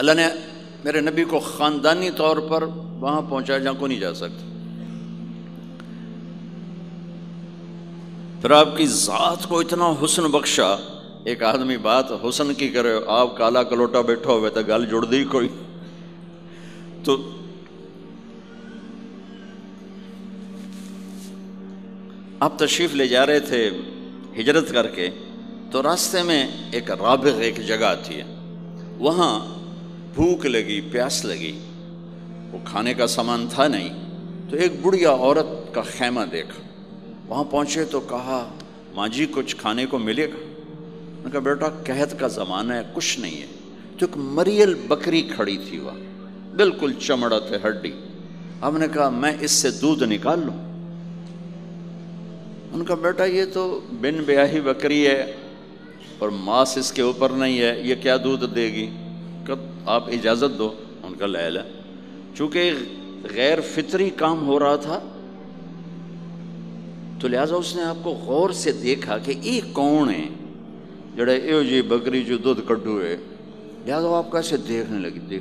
اللہ نے میرے نبی کو خاندانی طور پر وہاں پہنچا جہاں کو نہیں جا سکتا. پھر آپ کی ذات کو اتنا حسن بخشا. ایک آدمی بات حسن کی کرے، آپ کالا کلوٹا بیٹھا ہوئے تو گل جڑ دی کوئی. تو آپ تشریف لے جا رہے تھے ہجرت کر کے، تو راستے میں ایک رابغ ایک جگہ آتی ہے، وہاں بھوک لگی، پیاس لگی، وہ کھانے کا سامان تھا نہیں، تو ایک بڑھیا عورت کا خیمہ دیکھا. وہاں پہنچے تو کہا ماں جی کچھ کھانے کو ملے گا؟ انہوں نے کہا بیٹا قحط کا زمانہ ہے، کچھ نہیں ہے. تو ایک مریل بکری کھڑی تھی وہاں، بالکل چمڑا تھے ہڈی. ہم نے کہا میں اس سے دودھ نکال لوں؟ ان کا بیٹا یہ تو بن بیاہی بکری ہے اور ماس اس کے اوپر نہیں ہے، یہ کیا دودھ دے گی؟ کب آپ اجازت دو. ان کا لے لے. چونکہ غیر فطری کام ہو رہا تھا تو لہٰذا اس نے آپ کو غور سے دیکھا کہ یہ کون ہے جڑا ایو جی بکری جو دودھ کڈو ہے. لہٰذا آپ کیسے دیکھنے لگی.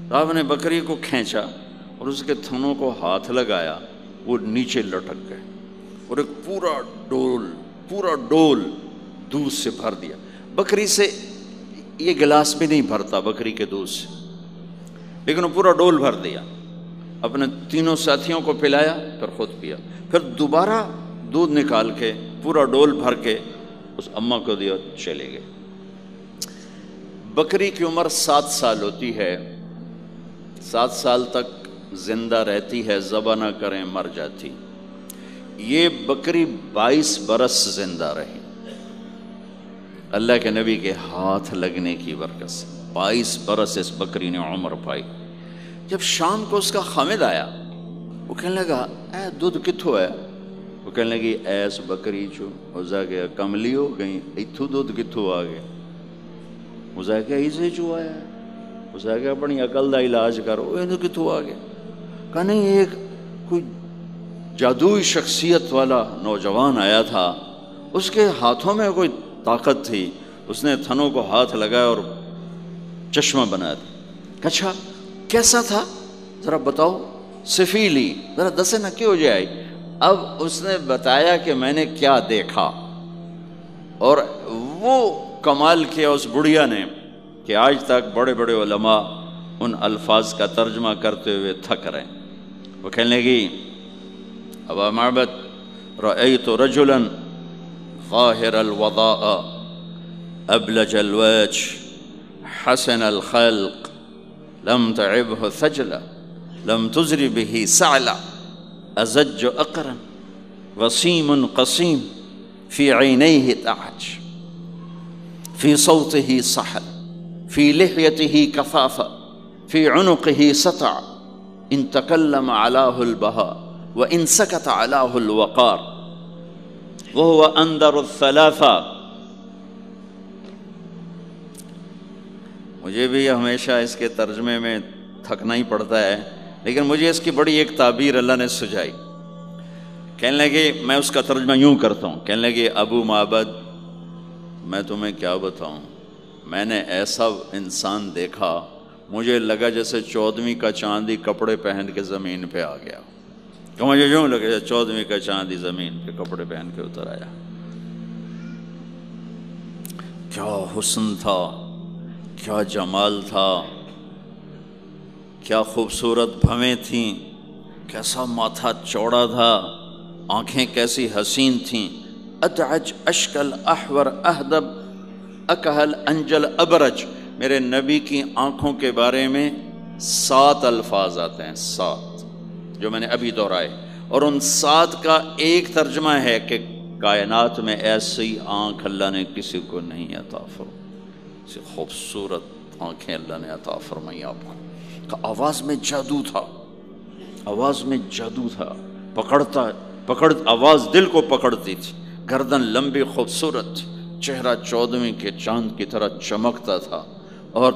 تو آپ نے بکری کو کھینچا اور اس کے تھنوں کو ہاتھ لگایا، وہ نیچے لٹک گئے اور ایک پورا ڈول دودھ سے بھر دیا. بکری سے یہ گلاس بھی نہیں بھرتا بکری کے دودھ سے، لیکن وہ پورا ڈول بھر دیا. اپنے تینوں ساتھیوں کو پلایا، پھر خود پیا. پھر دوبارہ دودھ نکال کے پورا ڈول بھر کے اس اماں کو دیا، چلے گئے. بکری کی عمر 7 سال ہوتی ہے، 7 سال تک زندہ رہتی ہے، ذبح نہ کریں مر جاتی. یہ بکری 22 برس زندہ رہی اللہ کے نبی کے ہاتھ لگنے کی برکت سے. 22 برس اس بکری نے عمر پائی. جب شام کو اس کا خامد آیا، وہ کہنے لگا اے دودھ کتھو ہے؟ وہ کہنے لگی ایس بکری چو ہو گیا کملی ہو گئی، اتھو دودھ کتھو آ گیا؟ وہ کہ اسے چو آیا ہے. وہ کہ اپنی عقل دا علاج کرو، یہ کتھو آ گیا؟ کہا نہیں، ایک کوئی جادوئی شخصیت والا نوجوان آیا تھا، اس کے ہاتھوں میں کوئی طاقت تھی، اس نے تھنوں کو ہاتھ لگایا اور چشمہ بنا دیا. اچھا کیسا تھا ذرا بتاؤ، سفیلی ذرا دسے نہ کیوں جائے. اب اس نے بتایا کہ میں نے کیا دیکھا، اور وہ کمال کیا اس بڑھیا نے کہ آج تک بڑے بڑے علماء ان الفاظ کا ترجمہ کرتے ہوئے تھک رہے ہیں. وہ کہنے لگی ابا معبد رأيت رجلا ظاهر الوضاء أبلج الوجه حسن الخلق لم تعبه ثجلة لم تزر به سعلة أزج أقرا وسيم قصيم في عينيه تعج في صوته صحل في لحيته كثافة في عنقه سطع إن تكلم علاه البهاء وإن سكت علاه الوقار وهو أندر الثلاثة. مجھے بھی ہمیشہ اس کے ترجمے میں تھکنا ہی پڑتا ہے، لیکن مجھے اس کی بڑی ایک تعبیر اللہ نے سجائی. کہنے لگے میں اس کا ترجمہ یوں کرتا ہوں، کہنے لگے ابو معبد میں تمہیں کیا بتاؤں، میں نے ایسا انسان دیکھا مجھے لگا جیسے 14ویں کا چاندی کپڑے پہن کے زمین پہ آ گیا. کہ مجھے یوں لگے 14ویں کا چاندی زمین پہ کپڑے پہن کے اتر آیا. کیا حسن تھا، کیا جمال تھا، کیا خوبصورت بھویں تھیں، کیسا ماتھا چوڑا تھا، آنکھیں کیسی حسین تھیں. ادعج اشکل احور اہدب اکہل انجل ابرج. میرے نبی کی آنکھوں کے بارے میں 7 الفاظ آتے ہیں، 7 جو میں نے ابھی دہرائے، اور ان 7 کا ایک ترجمہ ہے کہ کائنات میں ایسی آنکھ اللہ نے کسی کو نہیں عطا فرمائی، ایسی خوبصورت آنکھیں اللہ نے عطا فرمائی آپ کو. آواز میں جادو تھا، آواز میں جادو تھا، آواز دل کو پکڑتی تھی. گردن لمبی خوبصورت، چہرہ 14ویں کے چاند کی طرح چمکتا تھا، اور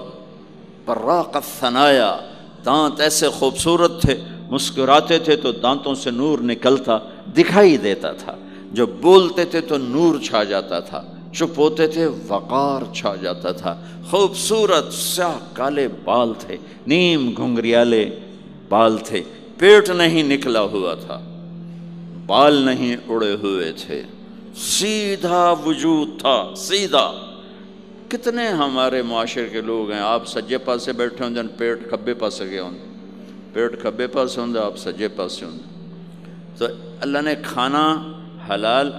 براق الثنایا، دانت ایسے خوبصورت تھے، مسکراتے تھے تو دانتوں سے نور نکلتا دکھائی دیتا تھا، جب بولتے تھے تو نور چھا جاتا تھا. چپ ہوتے تھے وقار چھا جاتا تھا، خوبصورت سیاہ کالے بال تھے، نیم گھنگریالے بال تھے، پیٹ نہیں نکلا ہوا تھا، بال نہیں اڑے ہوئے تھے، سیدھا وجود تھا، سیدھا۔ کتنے ہمارے معاشرے کے لوگ ہیں، آپ سجے پاسے بیٹھے ہوں پیٹ کھبے پاسے گئے ہوں، پیٹ کھبے پاسے ہوں آپ سجے پاسے ہوں۔ تو اللہ نے کھانا حلال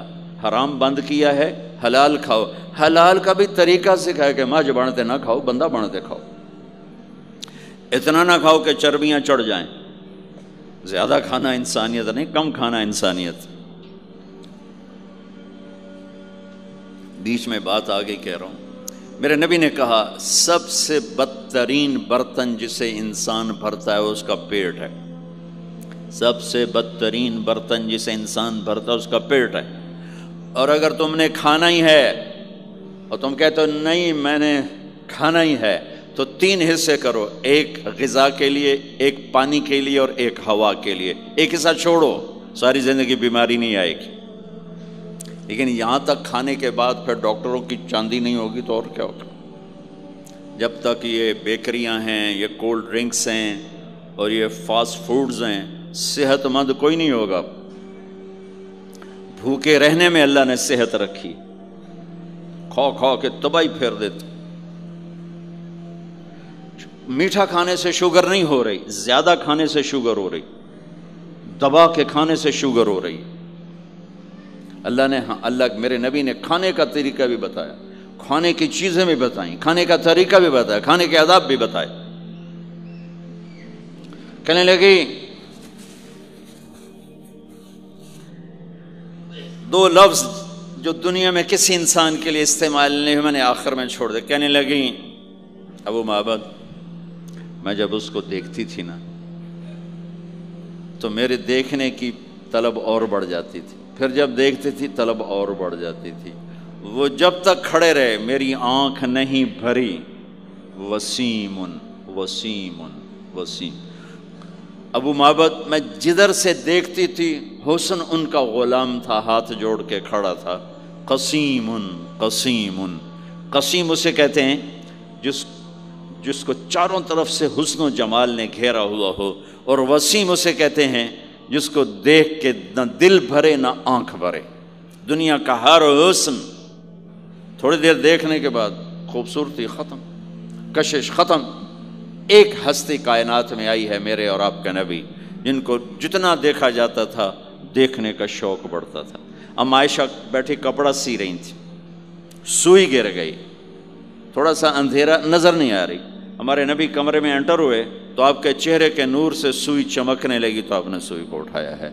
حرام بند کیا ہے، حلال کھاؤ، حلال کا بھی طریقہ سکھایا کہ ماں بنتے نہ کھاؤ، بندہ بنتے کھاؤ، اتنا نہ کھاؤ کہ چربیاں چڑھ جائیں، زیادہ کھانا انسانیت نہیں، کم کھانا انسانیت۔ بیچ میں بات آگے کہہ رہا ہوں، میرے نبی نے کہا سب سے بدترین برتن جسے انسان بھرتا ہے اس کا پیٹ ہے، سب سے بدترین برتن جسے انسان بھرتا ہے اس کا پیٹ ہے۔ اور اگر تم نے کھانا ہی ہے اور تم کہتے ہو نہیں میں نے کھانا ہی ہے، تو 3 حصے کرو، ایک غذا کے لیے، ایک پانی کے لیے اور ایک ہوا کے لیے، ایک حصہ چھوڑو، ساری زندگی بیماری نہیں آئے گی۔ لیکن یہاں تک کھانے کے بعد پھر ڈاکٹروں کی چاندی نہیں ہوگی تو اور کیا ہوگا؟ جب تک یہ بیکریاں ہیں، یہ کولڈ ڈرنکس ہیں اور یہ فاسٹ فوڈز ہیں، صحت مند کوئی نہیں ہوگا۔ بھوکے رہنے میں اللہ نے صحت رکھی، کھا کھا کے تباہی پھیر دیتے۔ میٹھا کھانے سے شوگر نہیں ہو رہی، زیادہ کھانے سے شوگر ہو رہی، دبا کے کھانے سے شوگر ہو رہی۔ اللہ میرے نبی نے کھانے کا طریقہ بھی بتایا، کھانے کی چیزیں بھی بتائیں، کھانے کا طریقہ بھی بتایا، کھانے کے آداب بھی بتائے۔ کہنے لگی 2 لفظ جو دنیا میں کسی انسان کے لیے استعمال نہیں ہوئے، میں نے آخر میں چھوڑ دے۔ کہنے لگی ابو معبد، میں جب اس کو دیکھتی تھی نا تو میرے دیکھنے کی طلب اور بڑھ جاتی تھی، پھر جب دیکھتی تھی طلب اور بڑھ جاتی تھی۔ وہ جب تک کھڑے رہے میری آنکھ نہیں بھری۔ وسیم وسیم وسیم۔ ابو معبد میں جدھر سے دیکھتی تھی حسن ان کا غلام تھا، ہاتھ جوڑ کے کھڑا تھا۔ قسیم قسیم، قسیم اسے کہتے ہیں جس کو چاروں طرف سے حسن و جمال نے گھیرا ہوا ہو، اور وسیم اسے کہتے ہیں جس کو دیکھ کے نہ دل بھرے نہ آنکھ بھرے۔ دنیا کا ہر حسن تھوڑی دیر دیکھنے کے بعد خوبصورتی ختم، کشش ختم۔ ایک ہستی کائنات میں آئی ہے میرے اور آپ کا نبی، جن کو جتنا دیکھا جاتا تھا دیکھنے کا شوق بڑھتا تھا۔ ام عائشہ بیٹھی کپڑا سی رہی تھی، سوئی گر گئی، تھوڑا سا اندھیرا نظر نہیں آ رہی، ہمارے نبی کمرے میں انٹر ہوئے تو آپ کے چہرے کے نور سے سوئی چمکنے لگی تو آپ نے سوئی کو اٹھایا ہے۔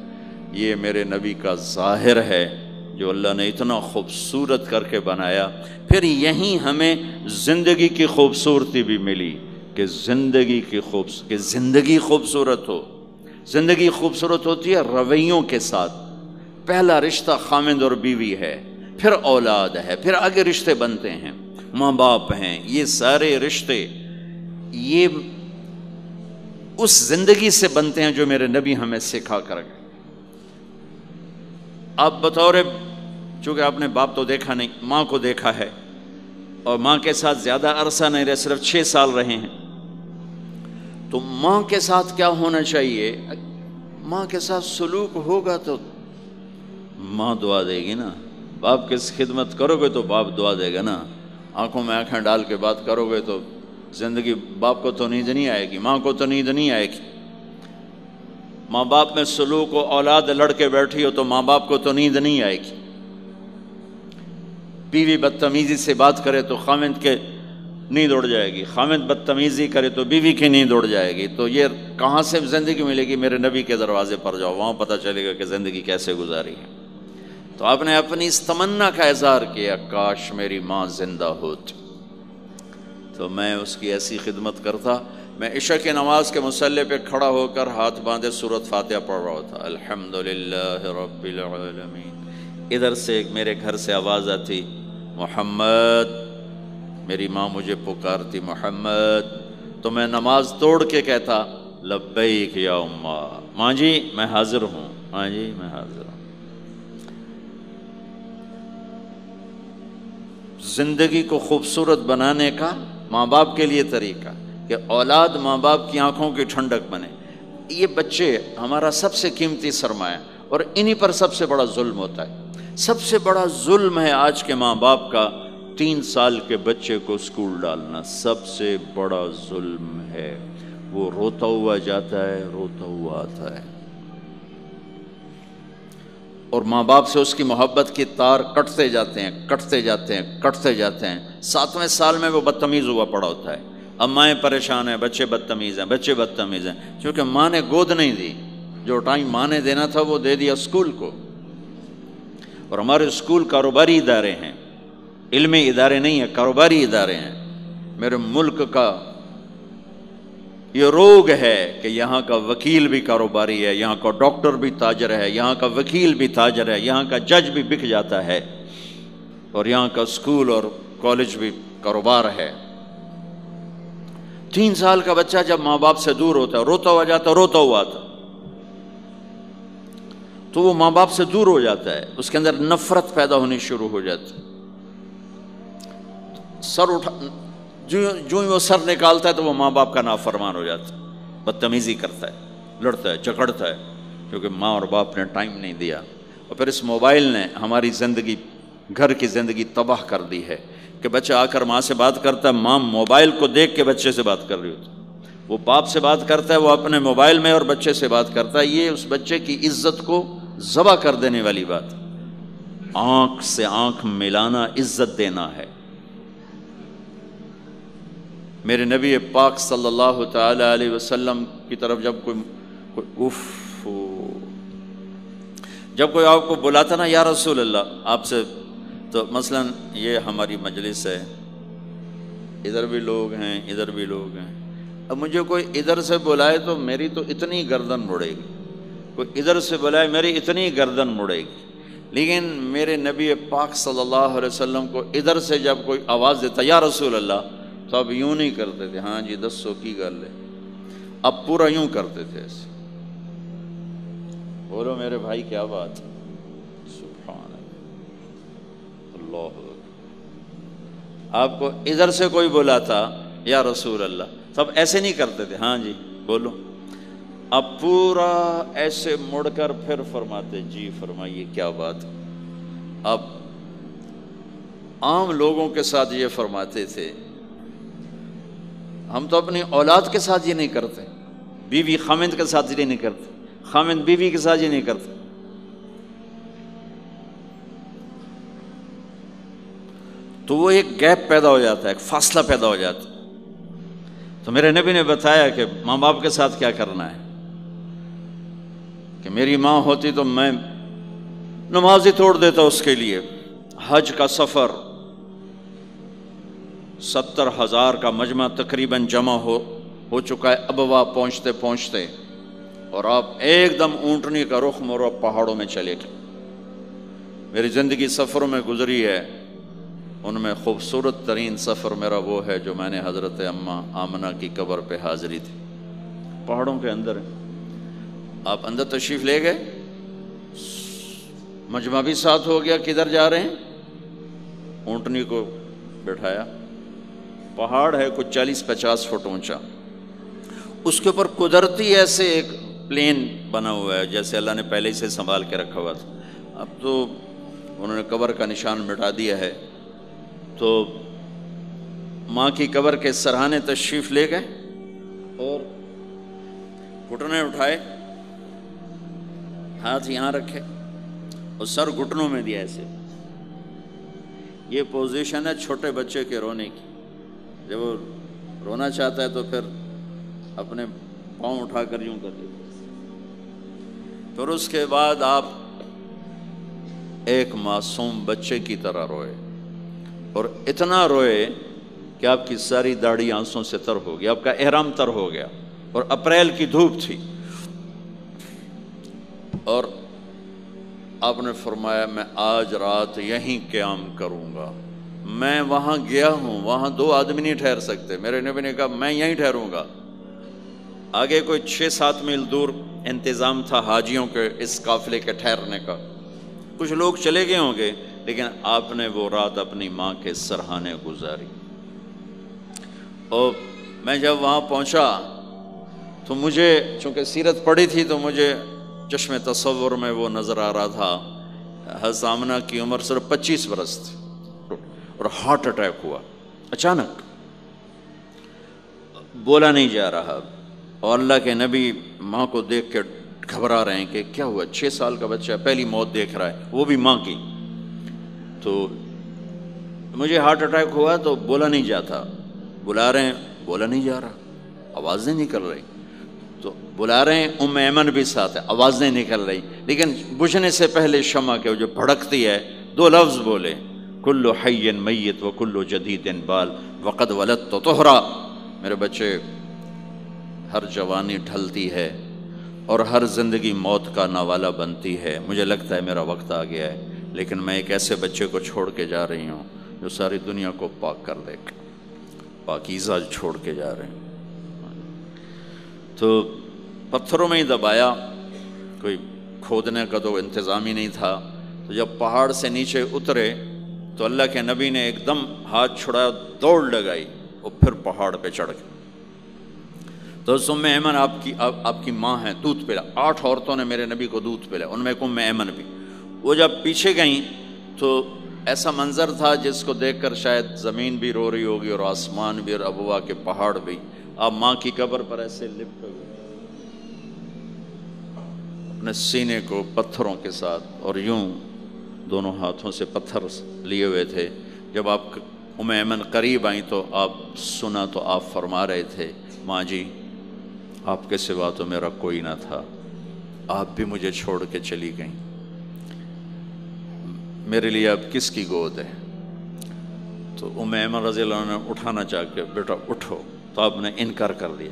یہ میرے نبی کا ظاہر ہے جو اللہ نے اتنا خوبصورت کر کے بنایا۔ پھر یہیں ہمیں زندگی کی خوبصورتی بھی ملی کہ زندگی خوبصورت ہو۔ زندگی خوبصورت ہوتی ہے رویوں کے ساتھ۔ پہلا رشتہ خامند اور بیوی ہے، پھر اولاد ہے، پھر آگے رشتے بنتے ہیں، ماں باپ ہیں، یہ سارے رشتے یہ اس زندگی سے بنتے ہیں جو میرے نبی ہمیں سکھا کر گئے۔ آپ بطور چونکہ آپ نے باپ تو دیکھا نہیں، ماں کو دیکھا ہے، اور ماں کے ساتھ زیادہ عرصہ نہیں رہے، صرف 6 سال رہے ہیں، تو ماں کے ساتھ کیا ہونا چاہیے؟ ماں کے ساتھ سلوک ہوگا تو ماں دعا دے گی نا۔ باپ کی خدمت کرو گے تو باپ دعا دے گا نا۔ آنکھوں میں آنکھیں ڈال کے بات کرو گے تو زندگی، باپ کو تو نیند نہیں آئے گی، ماں کو تو نیند نہیں آئے گی۔ ماں باپ میں سلوک و اولاد لڑ کے بیٹھی ہو تو ماں باپ کو تو نیند نہیں آئے گی۔ بیوی بدتمیزی سے بات کرے تو خامند کے نیند اڑ جائے گی، خامند بدتمیزی کرے تو بیوی کی نیند اڑ جائے گی۔ تو یہ کہاں سے زندگی ملے گی؟ میرے نبی کے دروازے پر جاؤ، وہاں پتہ چلے گا کہ زندگی کیسے گزاری ہے۔ تو آپ نے اپنی اس تمنا کا اظہار کیا، کاش میری ماں زندہ ہوتی تو میں اس کی ایسی خدمت کرتا۔ میں عشاء کی نماز کے مصلی پہ کھڑا ہو کر ہاتھ باندھے سورۃ فاتحہ پڑھ رہا تھا، الحمدللہ رب العالمین۔ ادھر سے میرے گھر سے آواز آتی، محمد، میری ماں مجھے پکارتی محمد، تو میں نماز توڑ کے کہتا لبیک یا اماں، ماں جی میں حاضر ہوں، ماں جی میں حاضر ہوں۔ زندگی کو خوبصورت بنانے کا ماں باپ کے لیے طریقہ کہ اولاد ماں باپ کی آنکھوں کی ٹھنڈک بنے. یہ بچے ہمارا سب سے قیمتی سرمایہ اور انہی پر سب سے بڑا ظلم ہوتا ہے. سب سے بڑا ظلم ہے آج کے ماں باپ کا 3 سال کے بچے کو اسکول ڈالنا. سب سے بڑا ظلم ہے. وہ روتا ہوا جاتا ہے، روتا ہوا آتا ہے، اور ماں باپ سے اس کی محبت کی تار کٹتے جاتے ہیں، کٹتے جاتے ہیں، کٹتے جاتے ہیں. 7ویں سال میں وہ بدتمیز ہوا پڑا ہوتا ہے. اب مائیں پریشان ہیں، بچے بدتمیز ہیں، بچے بدتمیز ہیں، کیونکہ ماں نے گود نہیں دی. جو ٹائم ماں نے دینا تھا وہ دے دیا اسکول کو. اور ہمارے اسکول کاروباری ادارے ہیں، علمی ادارے نہیں ہیں، کاروباری ادارے ہیں. میرے ملک کا یہ روگ ہے کہ یہاں کا وکیل بھی کاروباری ہے، یہاں کا ڈاکٹر بھی تاجر ہے، یہاں کا وکیل بھی تاجر ہے، یہاں کا جج بھی بک جاتا ہے، اور یہاں کا اسکول اور کالج بھی کاروبار ہے. 3 سال کا بچہ جب ماں باپ سے دور ہوتا ہے، روتا ہوا جاتا ہے، روتا ہوا آتا، تو وہ ماں باپ سے دور ہو جاتا ہے. اس کے اندر نفرت پیدا ہونی شروع ہو جاتی. سر اٹھا جو ہی وہ سر نکالتا ہے تو وہ ماں باپ کا نافرمان ہو جاتا ہے، بدتمیزی کرتا ہے، لڑتا ہے، جھگڑتا ہے، کیونکہ ماں اور باپ نے ٹائم نہیں دیا. اور پھر اس موبائل نے ہماری زندگی، گھر کی زندگی تباہ کر دی ہے کہ بچہ آ کر ماں سے بات کرتا ہے، ماں موبائل کو دیکھ کے بچے سے بات کر رہی ہوتی. وہ باپ سے بات کرتا ہے، وہ اپنے موبائل میں اور بچے سے بات کرتا ہے. یہ اس بچے کی عزت کو ذبح کر دینے والی بات. آنکھ سے آنکھ ملانا عزت دینا ہے. میرے نبی پاک صلی اللہ تعالی علیہ وسلم کی طرف جب کوئی آپ کو بلاتا نا، یا رسول اللہ آپ سے، تو مثلا یہ ہماری مجلس ہے، ادھر بھی لوگ ہیں، ادھر بھی لوگ ہیں. اب مجھے کوئی ادھر سے بلائے تو میری تو اتنی گردن مڑے گی، کوئی ادھر سے بلائے میری اتنی گردن مڑے گی. لیکن میرے نبی پاک صلی اللہ علیہ وسلم کو ادھر سے جب کوئی آواز دیتا یا رسول اللہ، تو اب یوں نہیں کرتے تھے، ہاں جی دسو کی گل ہے. اب پورا یوں کرتے تھے ایسے. بولو میرے بھائی کیا بات ہے. سبحان اللہ. آپ کو ادھر سے کوئی بلاتا یا رسول اللہ، تب ایسے نہیں کرتے تھے، ہاں جی بولو. اب پورا ایسے مڑ کر پھر فرماتے، جی فرمائیے کیا بات. اب عام لوگوں کے ساتھ یہ فرماتے تھے. ہم تو اپنی اولاد کے ساتھ یہ نہیں کرتے، بیوی خامند کے ساتھ یہ نہیں کرتے، خامند بیوی کے ساتھ یہ نہیں کرتے. تو وہ ایک گیپ پیدا ہو جاتا ہے، ایک فاصلہ پیدا ہو جاتا ہے. تو میرے نبی نے بتایا کہ ماں باپ کے ساتھ کیا کرنا ہے. کہ میری ماں ہوتی تو میں نماز ہی توڑ دیتا اس کے لیے. حج کا سفر 70,000 کا مجمع تقریباً جمع ہو چکا ہے ابوا پہنچتے پہنچتے، اور آپ ایک دم اونٹنی کا رخ موڑو پہاڑوں میں چلے گئے. میری زندگی سفروں میں گزری ہے، ان میں خوبصورت ترین سفر میرا وہ ہے جو میں نے حضرت اماں آمنہ کی قبر پہ حاضری تھی. پہاڑوں کے اندر آپ اندر تشریف لے گئے، مجمع بھی ساتھ ہو گیا، کدھر جا رہے ہیں، اونٹنی کو بٹھایا. پہاڑ ہے کچھ 40-50 فٹ اونچا، اس کے اوپر قدرتی ایسے ایک پلین بنا ہوا ہے جیسے اللہ نے پہلے سے سنبھال کے رکھا ہوا تھا. اب تو انہوں نے قبر کا نشان مٹا دیا ہے. تو ماں کی قبر کے سرہانے تشریف لے گئے اور گھٹنے اٹھائے، ہاتھ یہاں رکھے اور سر گھٹنوں میں دیا ایسے. یہ پوزیشن ہے چھوٹے بچے کے رونے کی. جب وہ رونا چاہتا ہے تو پھر اپنے پاؤں اٹھا کر یوں کر دیتے. پھر اس کے بعد آپ ایک معصوم بچے کی طرح روئے، اور اتنا روئے کہ آپ کی ساری داڑھی آنسوں سے تر ہو گئی، آپ کا احرام تر ہو گیا، اور اپریل کی دھوپ تھی. اور آپ نے فرمایا میں آج رات یہیں قیام کروں گا. میں وہاں گیا ہوں، وہاں 2 آدمی نہیں ٹھہر سکتے. میرے نبی نے کہا میں یہیں ٹھہروں گا. آگے کوئی 6-7 میل دور انتظام تھا حاجیوں کے اس قافلے کے ٹھہرنے کا. کچھ لوگ چلے گئے ہوں گے، لیکن آپ نے وہ رات اپنی ماں کے سرہانے گزاری۔ اور میں جب وہاں پہنچا تو مجھے چونکہ سیرت پڑھی تھی تو مجھے چشم تصور میں وہ نظر آ رہا تھا، حضرت آمنہ کی عمر صرف 25 برس تھی اور ہارٹ اٹیک ہوا اچانک، بولا نہیں جا رہا، اور اللہ کے نبی ماں کو دیکھ کے گھبرا رہے ہیں کہ کیا ہوا، 6 سال کا بچہ پہلی موت دیکھ رہا ہے، وہ بھی ماں کی۔ تو مجھے ہارٹ اٹیک ہوا تو بولا نہیں جاتا، بلا رہے ہیں بولا نہیں جا رہا، آواز نہیں نکل رہی، تو بلا رہے ہیں ام ایمن بھی ساتھ ہے، آواز نہیں نکل رہی، لیکن بجھنے سے پہلے شمع کے جو بھڑکتی ہے 2 لفظ بولے، کل حی میت و کل جدید بال وقد ولدت طہرا، میرے بچے ہر جوانی ڈھلتی ہے اور ہر زندگی موت کا نوالا بنتی ہے، مجھے لگتا ہے میرا وقت آ گیا ہے، لیکن میں ایک ایسے بچے کو چھوڑ کے جا رہی ہوں جو ساری دنیا کو پاک کر دے گا، پاکیزہ چھوڑ کے جا رہے ہیں۔ تو پتھروں میں ہی دبایا، کوئی کھودنے کا تو انتظام ہی نہیں تھا، تو جب پہاڑ سے نیچے اترے تو اللہ کے نبی نے ایک دم ہاتھ چھڑایا، دوڑ لگائی اور پھر پہاڑ پہ چڑھ گئے۔ تو ام ایمن آپ کی ماں ہیں، دودھ پلا، 8 عورتوں نے میرے نبی کو دودھ پلا، ان میں ایک ام ایمن بھی۔ وہ جب پیچھے گئیں تو ایسا منظر تھا جس کو دیکھ کر شاید زمین بھی رو رہی ہوگی اور آسمان بھی اور ابوا کے پہاڑ بھی۔ آپ ماں کی قبر پر ایسے لپٹ ہوئے اپنے سینے کو پتھروں کے ساتھ اور یوں دونوں ہاتھوں سے پتھر لیے ہوئے تھے۔ جب آپ ام ایمن قریب آئیں تو آپ سنا تو آپ فرما رہے تھے، ماں جی آپ کے سوا تو میرا کوئی نہ تھا، آپ بھی مجھے چھوڑ کے چلی گئیں، میرے لیے اب کس کی گود ہے؟ تو ام ایمن رضی اللہ عنہ نے اٹھانا چاہ کے، بیٹا اٹھو، تو آپ نے انکار کر دیا،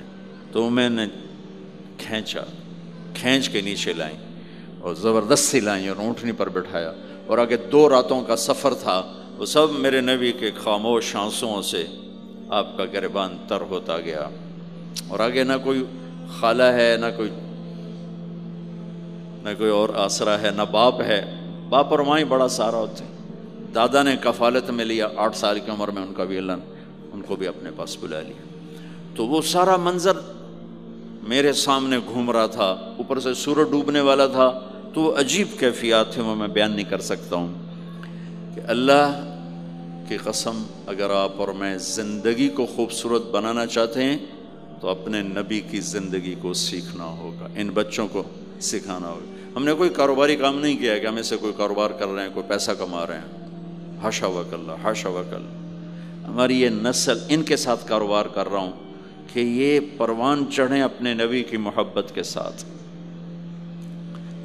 تو ام نے کھینچ کے نیچے لائیں اور زبردستی لائیں اور اونٹنی پر بٹھایا، اور آگے 2 راتوں کا سفر تھا، وہ سب میرے نبی کے خاموش آنسوؤں سے آپ کا گریبان تر ہوتا گیا، اور آگے نہ کوئی خالہ ہے، نہ کوئی اور آسرا ہے، نہ باپ ہے، باپ اور ماں ہی بڑا سہارا ہوتے ہیں۔ دادا نے کفالت میں لیا 8 سال کی عمر میں، ان کا بھی اللہ نے ان کو بھی اپنے پاس بلا لیا۔ تو وہ سارا منظر میرے سامنے گھوم رہا تھا، اوپر سے سورج ڈوبنے والا تھا، تو وہ عجیب کیفیات تھے، وہ میں بیان نہیں کر سکتا ہوں کہ اللہ کی قسم اگر آپ اور میں زندگی کو خوبصورت بنانا چاہتے ہیں تو اپنے نبی کی زندگی کو سیکھنا ہوگا، ان بچوں کو سکھانا ہوگا۔ ہم نے کوئی کاروباری کام نہیں کیا ہے کہ ہم سے کوئی کاروبار کر رہے ہیں، کوئی پیسہ کما رہے ہیں، حاشا وکلا حاشا وکلا۔ ہماری یہ نسل ان کے ساتھ کاروبار کر رہا ہوں کہ یہ پروان چڑھیں اپنے نبی کی محبت کے ساتھ،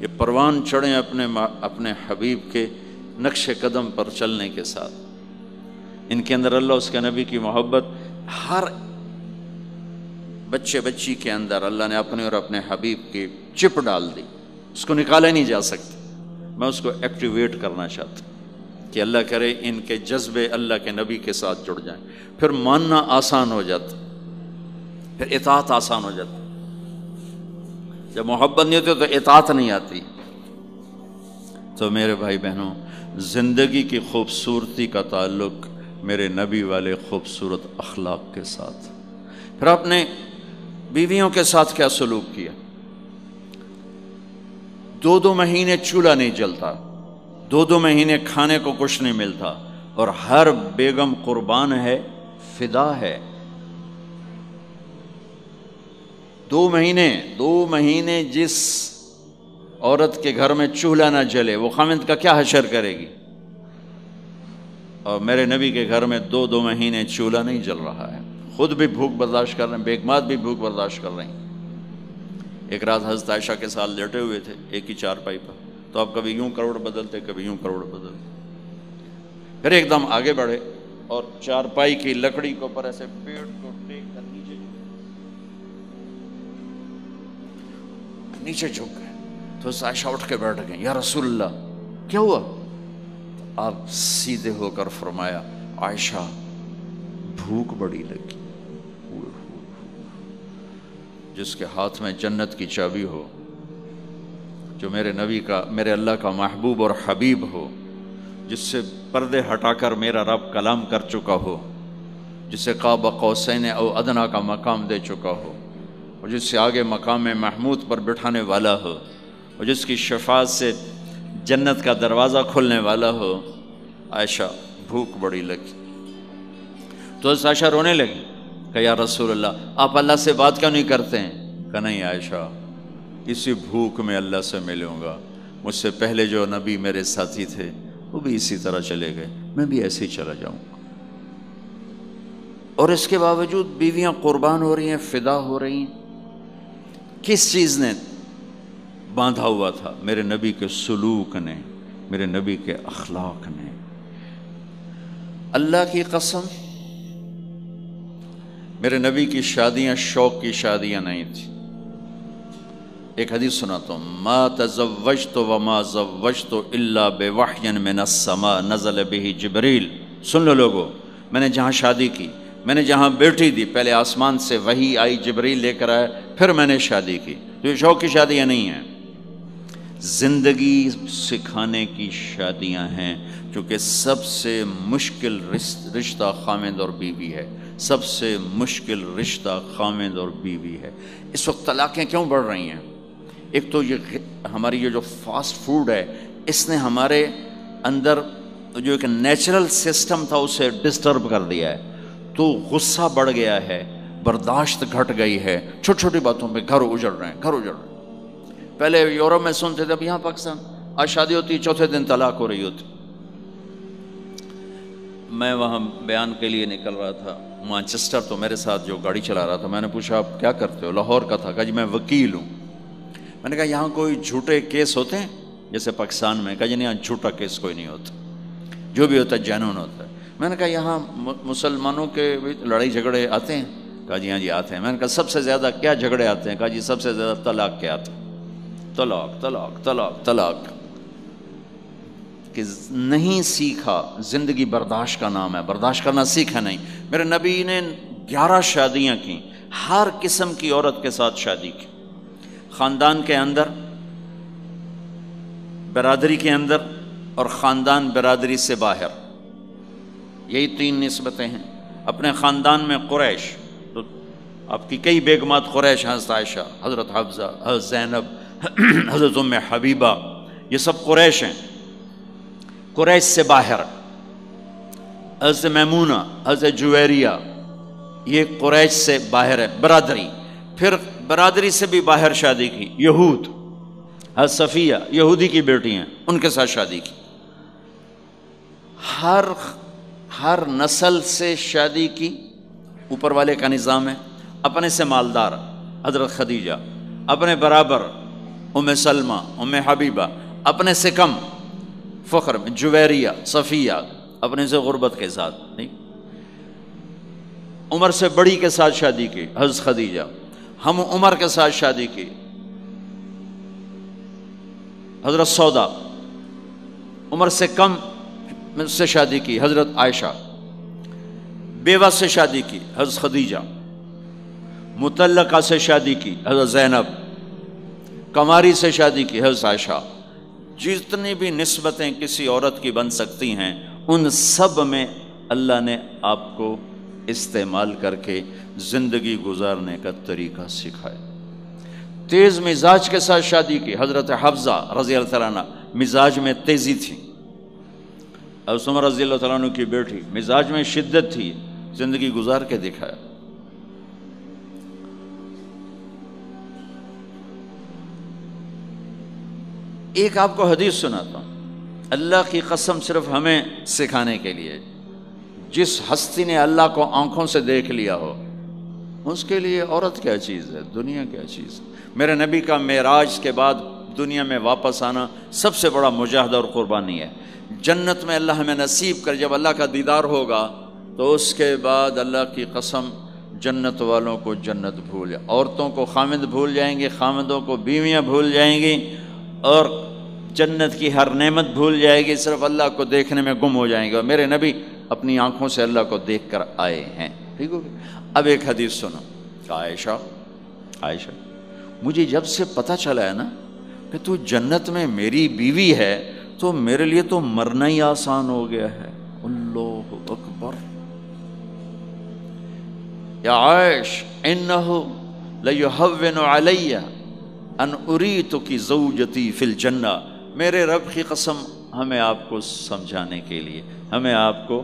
یہ پروان چڑھیں اپنے حبیب کے نقش قدم پر چلنے کے ساتھ۔ ان کے اندر اللہ اس کے نبی کی محبت، ہر بچے بچی کے اندر اللہ نے اپنے اور اپنے حبیب کی چپ ڈال دی، اس کو نکالا نہیں جا سکتا۔ میں اس کو ایکٹیویٹ کرنا چاہتا ہوں کہ اللہ کرے ان کے جذبے اللہ کے نبی کے ساتھ جڑ جائیں، پھر ماننا آسان ہو جاتا، پھر اطاعت آسان ہو جاتی۔ جب محبت نہیں ہوتی تو اطاعت نہیں آتی۔ تو میرے بھائی بہنوں، زندگی کی خوبصورتی کا تعلق میرے نبی والے خوبصورت اخلاق کے ساتھ۔ پھر آپ نے بیویوں کے ساتھ کیا سلوک کیا؟ 2 مہینے چولہا نہیں جلتا، 2 مہینے کھانے کو کچھ نہیں ملتا، اور ہر بیگم قربان ہے، فدا ہے۔ 2 مہینے جس عورت کے گھر میں چولہا نہ جلے وہ خامند کا کیا حشر کرے گی؟ اور میرے نبی کے گھر میں 2 مہینے چولہا نہیں جل رہا ہے، خود بھی بھوک برداشت کر رہے ہیں، بیگمات بھی بھوک برداشت کر رہے ہیں۔ ایک رات حضرت عائشہ کے ساتھ لیٹے ہوئے تھے ایک ہی چارپائی پر، تو آپ کبھی یوں کروڑ بدلتے کبھی یوں کروڑ بدلتے، پھر ایک دم آگے بڑھے اور چارپائی کی لکڑی کے اوپر ایسے پیڑ کو ٹیک کر نیچے جھک گئے۔ تو عائشہ اٹھ کے بیٹھ گئے، یا رسول اللہ کیا ہوا؟ آپ سیدھے ہو کر فرمایا، عائشہ بھوک بڑی لگی۔ جس کے ہاتھ میں جنت کی چابی ہو، جو میرے نبی کا، میرے اللہ کا محبوب اور حبیب ہو، جس سے پردے ہٹا کر میرا رب کلام کر چکا ہو، جسے قاب قوسین او ادنا کا مقام دے چکا ہو، اور جس سے آگے مقام محمود پر بٹھانے والا ہو، اور جس کی شفاعت سے جنت کا دروازہ کھلنے والا ہو۔ عائشہ بھوک بڑی لگی تو عائشہ رونے لگی کہ یا رسول اللہ آپ اللہ سے بات کیوں نہیں کرتے ہیں؟ کہ نہیں عائشہ، اسی بھوک میں اللہ سے ملوں گا، مجھ سے پہلے جو نبی میرے ساتھی تھے وہ بھی اسی طرح چلے گئے، میں بھی ایسے ہی چلا جاؤں گا۔ اور اس کے باوجود بیویاں قربان ہو رہی ہیں، فدا ہو رہی ہیں۔ کس چیز نے باندھا ہوا تھا؟ میرے نبی کے سلوک نے، میرے نبی کے اخلاق نے۔ اللہ کی قسم، میرے نبی کی شادیاں شوق کی شادیاں نہیں تھیں۔ ایک حدیث سناتا ہوں، ما تزوجت وما زوجت الا بوحی من السماء نزل به جبریل۔ سن لو لوگو، میں نے جہاں شادی کی، میں نے جہاں بیٹی دی، پہلے آسمان سے وحی آئی، جبریل لے کر آئے، پھر میں نے شادی کی۔ تو یہ شوق کی شادیاں نہیں ہیں، زندگی سکھانے کی شادیاں ہیں، کیونکہ سب سے مشکل رشتہ خامند اور بیوی ہے، سب سے مشکل رشتہ خامند اور بیوی ہے۔ اس وقت طلاقیں کیوں بڑھ رہی ہیں؟ ایک تو یہ ہماری یہ جو فاسٹ فوڈ ہے، اس نے ہمارے اندر جو ایک نیچرل سسٹم تھا اسے ڈسٹرب کر دیا ہے، تو غصہ بڑھ گیا ہے، برداشت گھٹ گئی ہے، چھوٹی چھوٹی باتوں پہ گھر اجڑ رہے ہیں، گھر اجڑ رہے ہیں۔ پہلے یورپ میں سنتے تھے، اب یہاں پاکستان آج شادی ہوتی، چوتھے دن طلاق ہو رہی ہوتی۔ میں وہاں بیان کے لیے نکل رہا تھا مانچسٹر، تو میرے ساتھ جو گاڑی چلا رہا تھا، میں نے پوچھا آپ کیا کرتے ہو؟ لاہور کا تھا۔ کہا جی میں وکیل ہوں۔ میں نے کہا یہاں کوئی جھوٹے کیس ہوتے ہیں جیسے پاکستان میں؟ کہا جی نہیں، یہاں جھوٹا کیس کوئی نہیں ہوتا، جو بھی ہوتا ہے جینون ہوتا ہے۔ میں نے کہا یہاں مسلمانوں کے لڑائی جھگڑے آتے ہیں؟ کہا جی ہاں جی آتے ہیں۔ میں نے کہا سب سے زیادہ کیا جھگڑے آتے ہیں؟ کہا جی سب سے زیادہ طلاق کے آتے ہیں، طلاق طلاق طلاق طلاق۔ کہ نہیں سیکھا، زندگی برداشت کا نام ہے، برداشت کرنا سیکھا نہیں۔ میرے نبی نے 11 شادیاں کی، ہر قسم کی عورت کے ساتھ شادی کی، خاندان کے اندر، برادری کے اندر، اور خاندان برادری سے باہر۔ یہی 3 نسبتیں ہیں۔ اپنے خاندان میں قریش، تو آپ کی کئی بیگمات قریش، حضرت عائشہ، حضرت حفصہ، حضرت زینب، حضرت ام حبیبہ، یہ سب قریش ہیں۔ قریش سے باہر حضرت میمونہ، حضرت جویریہ، یہ قریش سے باہر ہے، برادری۔ پھر برادری سے بھی باہر شادی کی، یہود، حضرت صفیہ یہودی کی بیٹی ہیں، ان کے ساتھ شادی کی۔ ہر نسل سے شادی کی، اوپر والے کا نظام ہے۔ اپنے سے مالدار حضرت خدیجہ، اپنے برابر ام سلمہ، ام حبیبہ، اپنے سے کم فخر میں جویریہ، صفیہ، اپنے سے غربت کے ساتھ نہیں۔ عمر سے بڑی کے ساتھ شادی کی حضرت خدیجہ، ہم عمر کے ساتھ شادی کی حضرت سودا، عمر سے کم سے شادی کی حضرت عائشہ، بیوہ سے شادی کی حضرت خدیجہ، مطلقہ سے شادی کی حضرت زینب، کماری سے شادی کی حضرت عائشہ۔ جتنی بھی نسبتیں کسی عورت کی بن سکتی ہیں، ان سب میں اللہ نے آپ کو استعمال کر کے زندگی گزارنے کا طریقہ سکھایا۔ تیز مزاج کے ساتھ شادی کی حضرت حفصہ رضی اللہ تعالیٰ عنہ، مزاج میں تیزی تھی۔ حضرت عمر رضی اللہ تعالیٰ عنہ کی بیٹی، مزاج میں شدت تھی، زندگی گزار کے دکھایا۔ ایک آپ کو حدیث سناتا ہوں، اللہ کی قسم صرف ہمیں سکھانے کے لیے۔ جس ہستی نے اللہ کو آنکھوں سے دیکھ لیا ہو، اس کے لیے عورت کیا چیز ہے، دنیا کیا چیز ہے۔ میرے نبی کا معراج کے بعد دنیا میں واپس آنا سب سے بڑا مجاہدہ اور قربانی ہے۔ جنت میں اللہ ہمیں نصیب کر، جب اللہ کا دیدار ہوگا تو اس کے بعد اللہ کی قسم جنت والوں کو جنت بھول جائے، عورتوں کو خامد بھول جائیں گے، خامدوں کو بیویاں بھول جائیں گی، اور جنت کی ہر نعمت بھول جائے گی، صرف اللہ کو دیکھنے میں گم ہو جائیں گے۔ اور میرے نبی اپنی آنکھوں سے اللہ کو دیکھ کر آئے ہیں، ٹھیک ہو گیا۔ اب ایک حدیث سنو کہ عائشہ مجھے جب سے پتہ چلا ہے نا کہ تو جنت میں میری بیوی ہے، تو میرے لیے تو مرنا ہی آسان ہو گیا ہے۔ اللہ اکبر۔ یا عائش انہ لیہون علی ان اریتک زوجتی فی الجنہ، میرے رب کی قسم ہمیں آپ کو سمجھانے کے لیے، ہمیں آپ کو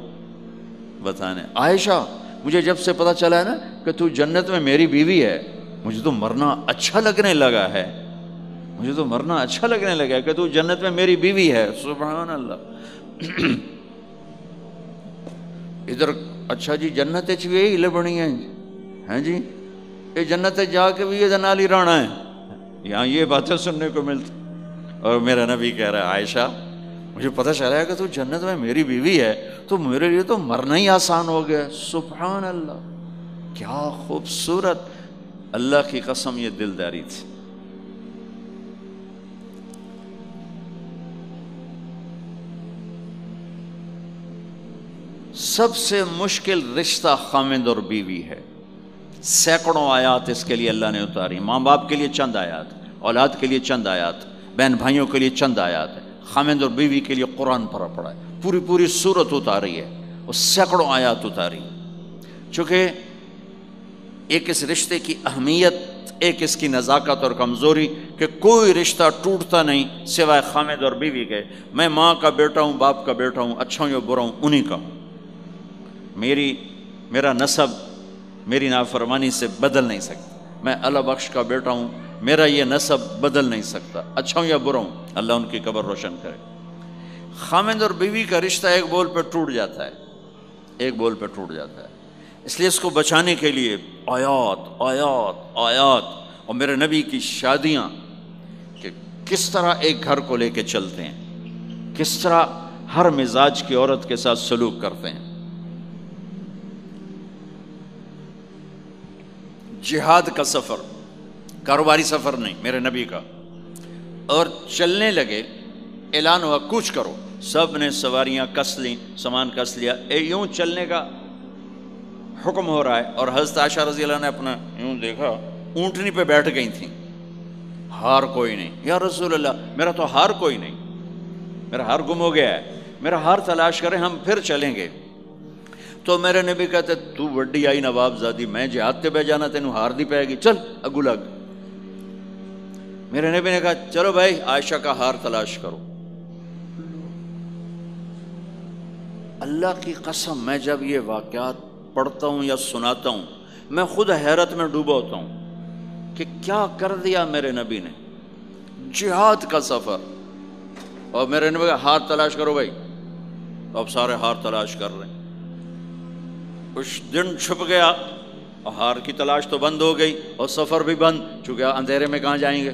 بتانے، عائشہ مجھے جب سے پتا چلا ہے نا کہ تو جنت میں میری بیوی ہے، مجھے تو مرنا اچھا لگنے لگا ہے، مجھے تو مرنا اچھا لگنے لگا ہے کہ تو جنت میں میری بیوی ہے۔ سبحان اللہ۔ ادھر اچھا جی جنت بھی یہی لبنی ہے جی، یہ جنت جا کے بھی یہ دنالی رانا ہے، یہاں یہ باتیں سننے کو ملتی۔ اور میرا نبی کہہ رہا ہے عائشہ مجھے پتہ چلا ہے کہ تو جنت میں میری بیوی ہے، تو میرے لیے تو مرنا ہی آسان ہو گیا۔ سبحان اللہ، کیا خوبصورت، اللہ کی قسم یہ دلداری تھی۔ سب سے مشکل رشتہ خامند اور بیوی ہے، سینکڑوں آیات اس کے لیے اللہ نے اتاری، ماں باپ کے لیے چند آیات، اولاد کے لیے چند آیات، بہن بھائیوں کے لیے چند آیات ہے، خامند اور بیوی کے لیے قرآن پڑھا ہے، پوری سورت اتاری ہے، اور سینکڑوں آیات اتاری، چونکہ ایک اس رشتے کی اہمیت، ایک اس کی نزاکت اور کمزوری کہ کوئی رشتہ ٹوٹتا نہیں سوائے خامند اور بیوی کے۔ میں ماں کا بیٹا ہوں، باپ کا بیٹا ہوں، اچھا ہوں یا برا ہوں، انہی کا ہوں، میرا نسب میری نافرمانی سے بدل نہیں سکتا، میں اللہ بخش کا بیٹا ہوں، میرا یہ نسب بدل نہیں سکتا، اچھا ہوں یا برا ہوں، اللہ ان کی قبر روشن کرے۔ خامند اور بیوی کا رشتہ ایک بول پہ ٹوٹ جاتا ہے، ایک بول پہ ٹوٹ جاتا ہے، اس لیے اس کو بچانے کے لیے آیات آیات آیات، اور میرے نبی کی شادیاں کہ کس طرح ایک گھر کو لے کے چلتے ہیں، کس طرح ہر مزاج کی عورت کے ساتھ سلوک کرتے ہیں۔ جہاد کا سفر، کاروباری سفر نہیں، میرے نبی کا، اور چلنے لگے، اعلان ہوا کوچ کرو، سب نے سواریاں کس لیں، سامان کس لیا، یوں چلنے کا حکم ہو رہا ہے، اور حضرت عائشہ رضی اللہ نے اپنا یوں دیکھا، اونٹنی پہ بیٹھ گئی تھیں، ہار کوئی نہیں، یا رسول اللہ میرا تو ہار کوئی نہیں، میرا ہار گم ہو گیا ہے، میرا ہار تلاش کریں ہم پھر چلیں گے۔ تو میرے نبی کہتے تو وڈی آئی نواب زادی، میں جہاد تے بہ جانا تینوں ہار دی پائے گی، چل اگو لگ۔ میرے نبی نے کہا چلو بھائی عائشہ کا ہار تلاش کرو۔ اللہ کی قسم میں جب یہ واقعات پڑھتا ہوں یا سناتا ہوں میں خود حیرت میں ڈوبا ہوتا ہوں کہ کیا کر دیا میرے نبی نے، جہاد کا سفر، اور میرے نبی کا ہار تلاش کرو بھائی، اب سارے ہار تلاش کر رہے ہیں، کچھ دن چھپ گیا اور ہار کی تلاش تو بند ہو گئی اور سفر بھی بند، چونکہ اندھیرے میں کہاں جائیں گے،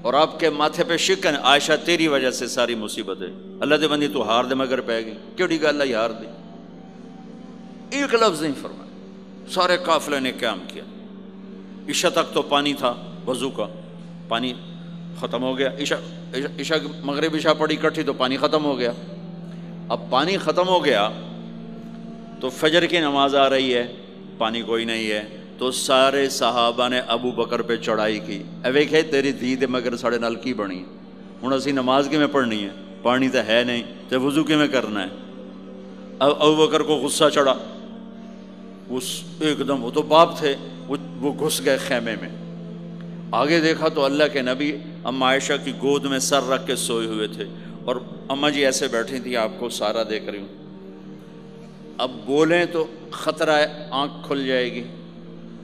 اور آپ کے ماتھے پہ شکن، عائشہ تیری وجہ سے ساری مصیبت ہے، اللہ دے بندی تو ہار دے مگر پہ گئی، کیڑی گل ہے ہار دی، ایک لفظ نہیں فرمایا، سارے قافلے نے قیام کیا، عشاء تک تو پانی تھا وضو کا، پانی ختم ہو گیا، عشاء مغرب عشاء پڑی کٹھی تو پانی ختم ہو گیا، اب پانی ختم ہو گیا تو فجر کی نماز آ رہی ہے، پانی کوئی نہیں ہے، تو سارے صحابہ نے ابو بکر پہ چڑھائی کی، اے ویکھے تیری دھی دے مگر ساڑے نال کی بنی، ہن اسی نماز کی میں پڑھنی ہے، پانی تو ہے نہیں تو وضو کی میں کرنا ہے۔ اب ابو بکر کو غصہ چڑھا، اس ایک دم، وہ تو باپ تھے، وہ گھس گئے خیمے میں، آگے دیکھا تو اللہ کے نبی اماں عائشہ کی گود میں سر رکھ کے سوئے ہوئے تھے، اور اماں جی ایسے بیٹھی تھی، آپ کو سارا دیکھ رہی ہوں، اب بولیں تو خطرہ ہے آنکھ کھل جائے گی،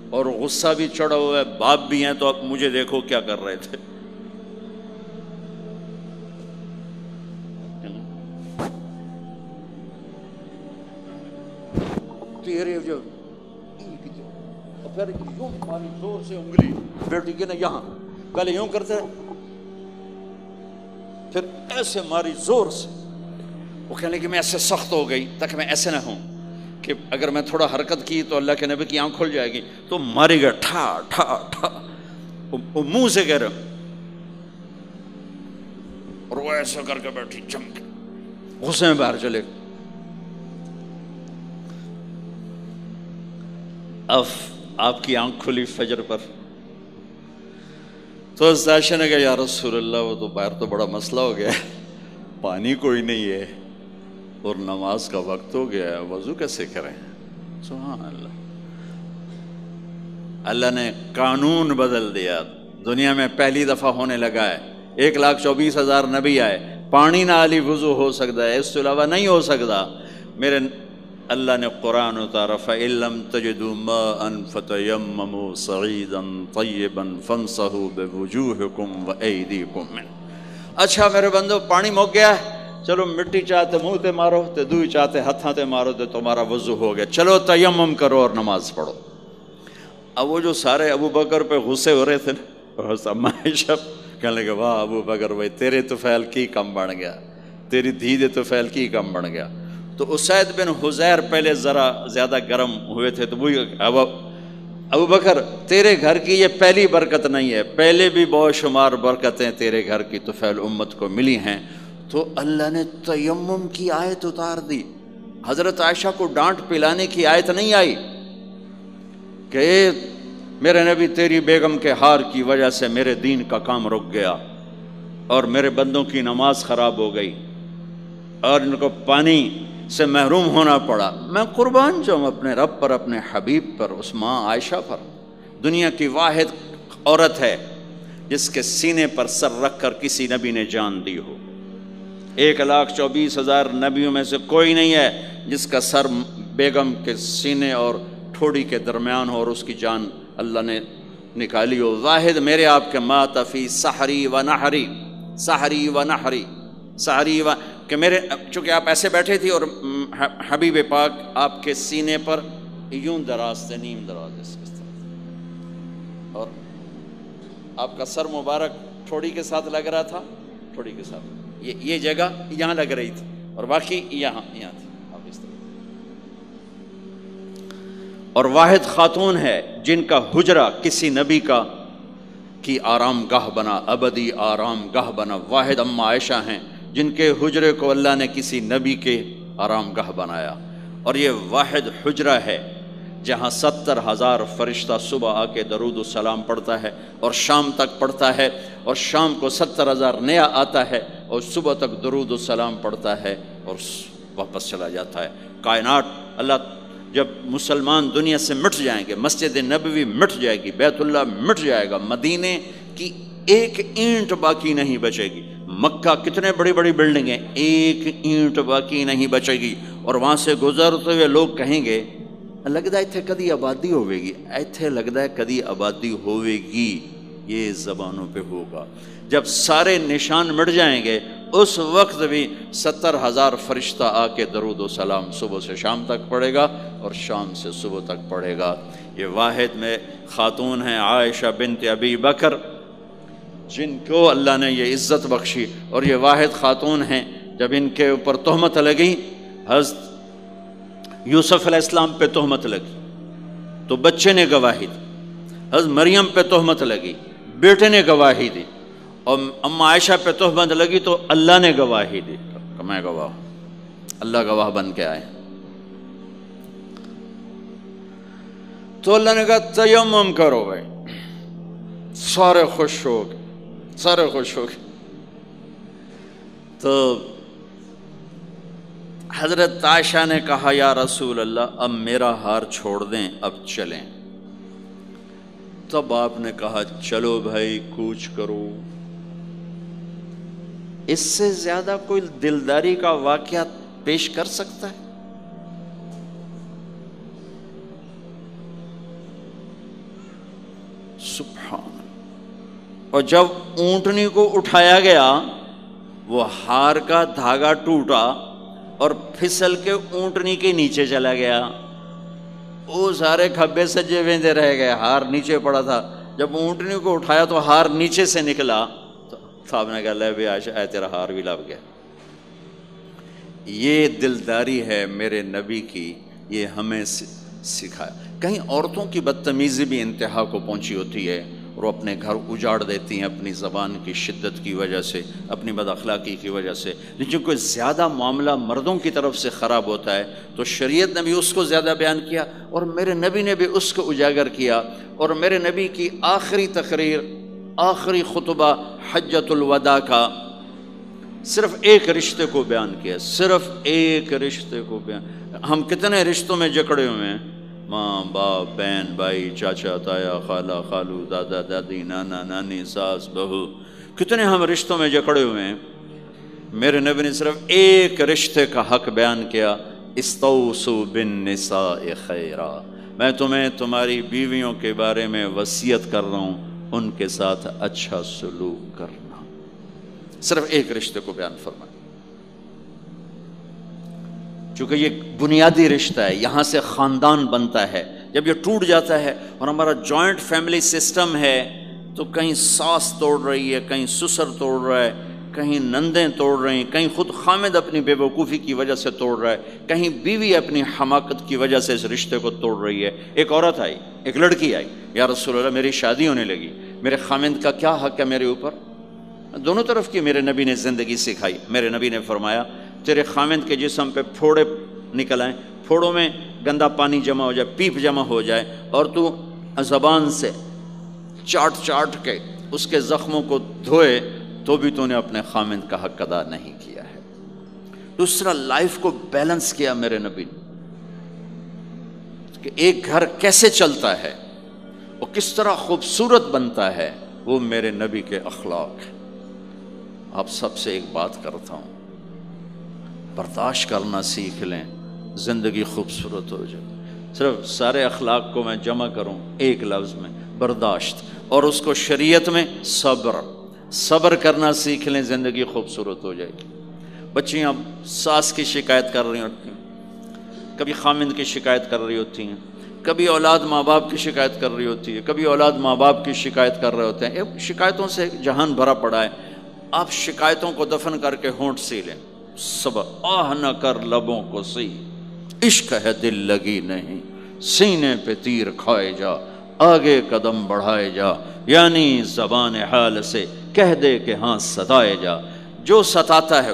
اور غصہ بھی چڑھا ہوا ہے، باپ بھی ہیں، تو اب مجھے دیکھو کیا کر رہے تھے، تیرے جو پھر یوں ماری زور سے انگلی بیٹی کی نا یہاں، پہلے یوں کرتے پھر ایسے ماری زور سے، وہ کہنے کہ میں ایسے سخت ہو گئی تاکہ میں ایسے نہ ہوں کہ اگر میں تھوڑا حرکت کی تو اللہ کے نبی کی آنکھ کھل جائے گی، تو ماری گیا ٹھا ٹھا ٹھا، وہ منہ سے کہہ رہا، اور وہ ایسا کر کے بیٹھی چمک، غصے میں باہر چلے گئے۔ اب آپ کی آنکھ کھلی فجر پر، تو عائشہ نے کہا یا رسول اللہ وہ تو باہر تو بڑا مسئلہ ہو گیا ہے، پانی کوئی نہیں ہے اور نماز کا وقت ہو گیا ہے، وضو کیسے کریں؟ سبحان اللہ، اللہ نے قانون بدل دیا، دنیا میں پہلی دفعہ ہونے لگا ہے۔ 1,24,000 نبی آئے، پانی نہ علی وضو ہو سکتا ہے، اس کے علاوہ نہیں ہو سکتا۔ میرے اللہ نے قرآن اتارا فَإِن لَّمْ تَجِدُوا مَاءً فَتَيَمَّمُوا صَعِيدًا طَيِّبًا فَامْسَحُوا بِوُجُوهِكُمْ وَأَيْدِيكُمْ مِنْهُ۔ اچھا میرے بندو، پانی مک گیا ہے، چلو مٹی چاہتے منہ تے مارو تے دوئی چاہتے ہتھاں تے مارو تے تمہارا وضو ہو گیا، چلو تیمم کرو اور نماز پڑھو۔ اب وہ جو سارے ابو بکر پہ غصے ہو رہے تھے نا، اما عائشہ کہنے لگے واہ ابو بکر بھائی تیرے طفیل کی کم بن گیا، تیری دھی دے طفیل کی کم بن گیا۔ تو اسید بن حذیر پہلے ذرا زیادہ گرم ہوئے تھے، تو وہی ابو بکر تیرے گھر کی یہ پہلی برکت نہیں ہے، پہلے بھی بہت شمار برکتیں تیرے گھر کی طفیل امت کو ملی ہیں۔ تو اللہ نے تیمم کی آیت اتار دی، حضرت عائشہ کو ڈانٹ پلانے کی آیت نہیں آئی کہ میرے نبی تیری بیگم کے ہار کی وجہ سے میرے دین کا کام رک گیا اور میرے بندوں کی نماز خراب ہو گئی اور ان کو پانی سے محروم ہونا پڑا۔ میں قربان جاؤں اپنے رب پر، اپنے حبیب پر، اس ماں عائشہ پر، دنیا کی واحد عورت ہے جس کے سینے پر سر رکھ کر کسی نبی نے جان دی ہو۔ 1,24,000 نبیوں میں سے کوئی نہیں ہے جس کا سر بیگم کے سینے اور ٹھوڑی کے درمیان ہو اور اس کی جان اللہ نے نکالی ہو۔ واحد میرے آپ کے مات فی سحری و نحری، سحری و نحری، سحری و کہ میرے چونکہ آپ ایسے بیٹھے تھی اور حبیب پاک آپ کے سینے پر یوں دراز تھے، نیم دراز اس طرح، اور آپ کا سر مبارک ٹھوڑی کے ساتھ لگ رہا تھا، ٹھوڑی کے ساتھ یہ جگہ یہاں لگ رہی تھی اور باقی یہاں تھی آپ اس طرح۔ اور واحد خاتون ہے جن کا حجرہ کسی نبی کی آرام گاہ بنا، ابدی آرام گاہ بنا، واحد اما عائشہ ہیں جن کے حجرے کو اللہ نے کسی نبی کے آرام گاہ بنایا۔ اور یہ واحد حجرہ ہے جہاں 70,000 فرشتہ صبح آ کے درود و سلام پڑھتا ہے اور شام تک پڑھتا ہے، اور شام کو 70,000 نیا آتا ہے اور صبح تک درود و سلام پڑھتا ہے اور واپس چلا جاتا ہے۔ کائنات اللہ جب مسلمان دنیا سے مٹ جائیں گے، مسجد نبوی مٹ جائے گی، بیت اللہ مٹ جائے گا، مدینے کی ایک اینٹ باقی نہیں بچے گی، مکہ کتنے بڑی بڑی بلڈنگیں، ایک اینٹ باقی نہیں بچے گی، اور وہاں سے گزرتے ہوئے لوگ کہیں گے لگتا ہے اتنے کدی آبادی ہوئے گی، ایتھے لگتا ہے کدی آبادی ہوئے گی۔ یہ زبانوں پہ ہوگا جب سارے نشان مٹ جائیں گے، اس وقت بھی 70,000 فرشتہ آ کے درود و سلام صبح سے شام تک پڑھے گا اور شام سے صبح تک پڑھے گا۔ یہ واحد میں خاتون ہیں عائشہ بنت ابی بکر جن کو اللہ نے یہ عزت بخشی، اور یہ واحد خاتون ہیں جب ان کے اوپر تہمت لگی، حضرت یوسف علیہ السلام پہ تہمت لگی تو بچے نے گواہی دی، حضرت مریم پہ تہمت لگی بیٹے نے گواہی دی، اور اما عائشہ پہ تہمت لگی تو اللہ نے گواہی دی کہ میں گواہ ہوں، اللہ گواہ بن کے آئے۔ تو اللہ نے کہا تیمم کرو بھائی، سارے خوش ہو گئے، سارے خوش ہو گئے۔ تو حضرت عائشہ نے کہا یا رسول اللہ اب میرا ہار چھوڑ دیں، اب چلیں۔ تب آپ نے کہا چلو بھائی کوچ کرو۔ اس سے زیادہ کوئی دلداری کا واقعہ پیش کر سکتا ہے؟ سبحان۔ اور جب اونٹنی کو اٹھایا گیا وہ ہار کا دھاگا ٹوٹا اور پھسل کے اونٹنی کے نیچے چلا گیا، وہ سارے کھبے سجے ویندے رہ گئے، ہار نیچے پڑا تھا۔ جب اونٹنی کو اٹھایا تو ہار نیچے سے نکلا، تو صاحب نے کہا لے بھی عائشہ اے تیرا ہار بھی لب گیا۔ یہ دلداری ہے میرے نبی کی، یہ ہمیں سکھایا۔ کہیں عورتوں کی بدتمیزی بھی انتہا کو پہنچی ہوتی ہے اور وہ اپنے گھر اجاڑ دیتی ہیں اپنی زبان کی شدت کی وجہ سے، اپنی بد اخلاقی کی وجہ سے۔ لیکن کوئی زیادہ معاملہ مردوں کی طرف سے خراب ہوتا ہے تو شریعت نے بھی اس کو زیادہ بیان کیا اور میرے نبی نے بھی اس کو اجاگر کیا۔ اور میرے نبی کی آخری تقریر، آخری خطبہ حجۃ الوداع کا صرف ایک رشتے کو بیان کیا، صرف ایک رشتے کو بیان۔ ہم کتنے رشتوں میں جکڑے ہوئے ہیں، ماں باپ، بہن بھائی، چاچا تایا، خالہ خالو، دادا دادی، نانا نانی، ساس بہو، کتنے ہم رشتوں میں جکڑے ہوئے ہیں۔ میرے نبی نے صرف ایک رشتے کا حق بیان کیا، استوصوا بالنساء خیرا، میں تمہیں تمہاری بیویوں کے بارے میں وصیت کر رہا ہوں ان کے ساتھ اچھا سلوک کرنا۔ صرف ایک رشتے کو بیان فرمایا، چونکہ یہ بنیادی رشتہ ہے، یہاں سے خاندان بنتا ہے۔ جب یہ ٹوٹ جاتا ہے اور ہمارا جوائنٹ فیملی سسٹم ہے تو کہیں ساس توڑ رہی ہے، کہیں سسر توڑ رہا ہے، کہیں نندیں توڑ رہی ہیں، کہیں خود خامد اپنی بے وقوفی کی وجہ سے توڑ رہا ہے، کہیں بیوی اپنی حماقت کی وجہ سے اس رشتے کو توڑ رہی ہے۔ ایک عورت آئی، ایک لڑکی آئی، یا رسول اللہ میری شادی ہونے لگی، میرے خامد کا کیا حق ہے میرے اوپر؟ دونوں طرف کی میرے نبی نے زندگی سکھائی۔ میرے نبی نے فرمایا تیرے خامد کے جسم پہ پھوڑے نکل آئیں، پھوڑوں میں گندا پانی جمع ہو جائے، پیپ جمع ہو جائے، اور تو زبان سے چاٹ چاٹ کے اس کے زخموں کو دھوئے، تو بھی تو نے اپنے خامد کا حق ادا نہیں کیا ہے۔ دوسرا، لائف کو بیلنس کیا میرے نبی نے کہ ایک گھر کیسے چلتا ہے اور کس طرح خوبصورت بنتا ہے، وہ میرے نبی کے اخلاق ہیں۔ آپ سب سے ایک بات کرتا ہوں، برداشت کرنا سیکھ لیں، زندگی خوبصورت ہو جائے۔ صرف سارے اخلاق کو میں جمع کروں ایک لفظ میں، برداشت، اور اس کو شریعت میں صبر۔ صبر کرنا سیکھ لیں، زندگی خوبصورت ہو جائے گی۔ بچیاں ساس کی شکایت کر رہی ہوتی ہیں، کبھی خامند کی شکایت کر رہی ہوتی ہیں، کبھی اولاد ماں باپ کی شکایت کر رہی ہوتی ہے، کبھی اولاد ماں باپ کی شکایت کر رہے ہوتے ہیں۔ شکایتوں سے جہان بھرا پڑا ہے۔ آپ شکایتوں کو دفن کر کے ہونٹ سی لیں، صبر، آہ نہ کر لبوں کو سی، عشق ہے دل لگی نہیں، سینے پہ تیر کھائے جا، آگے قدم بڑھائے جا، یعنی زبان حال سے کہہ دے کہ ہاں ستائے جا۔ جو ستاتا ہے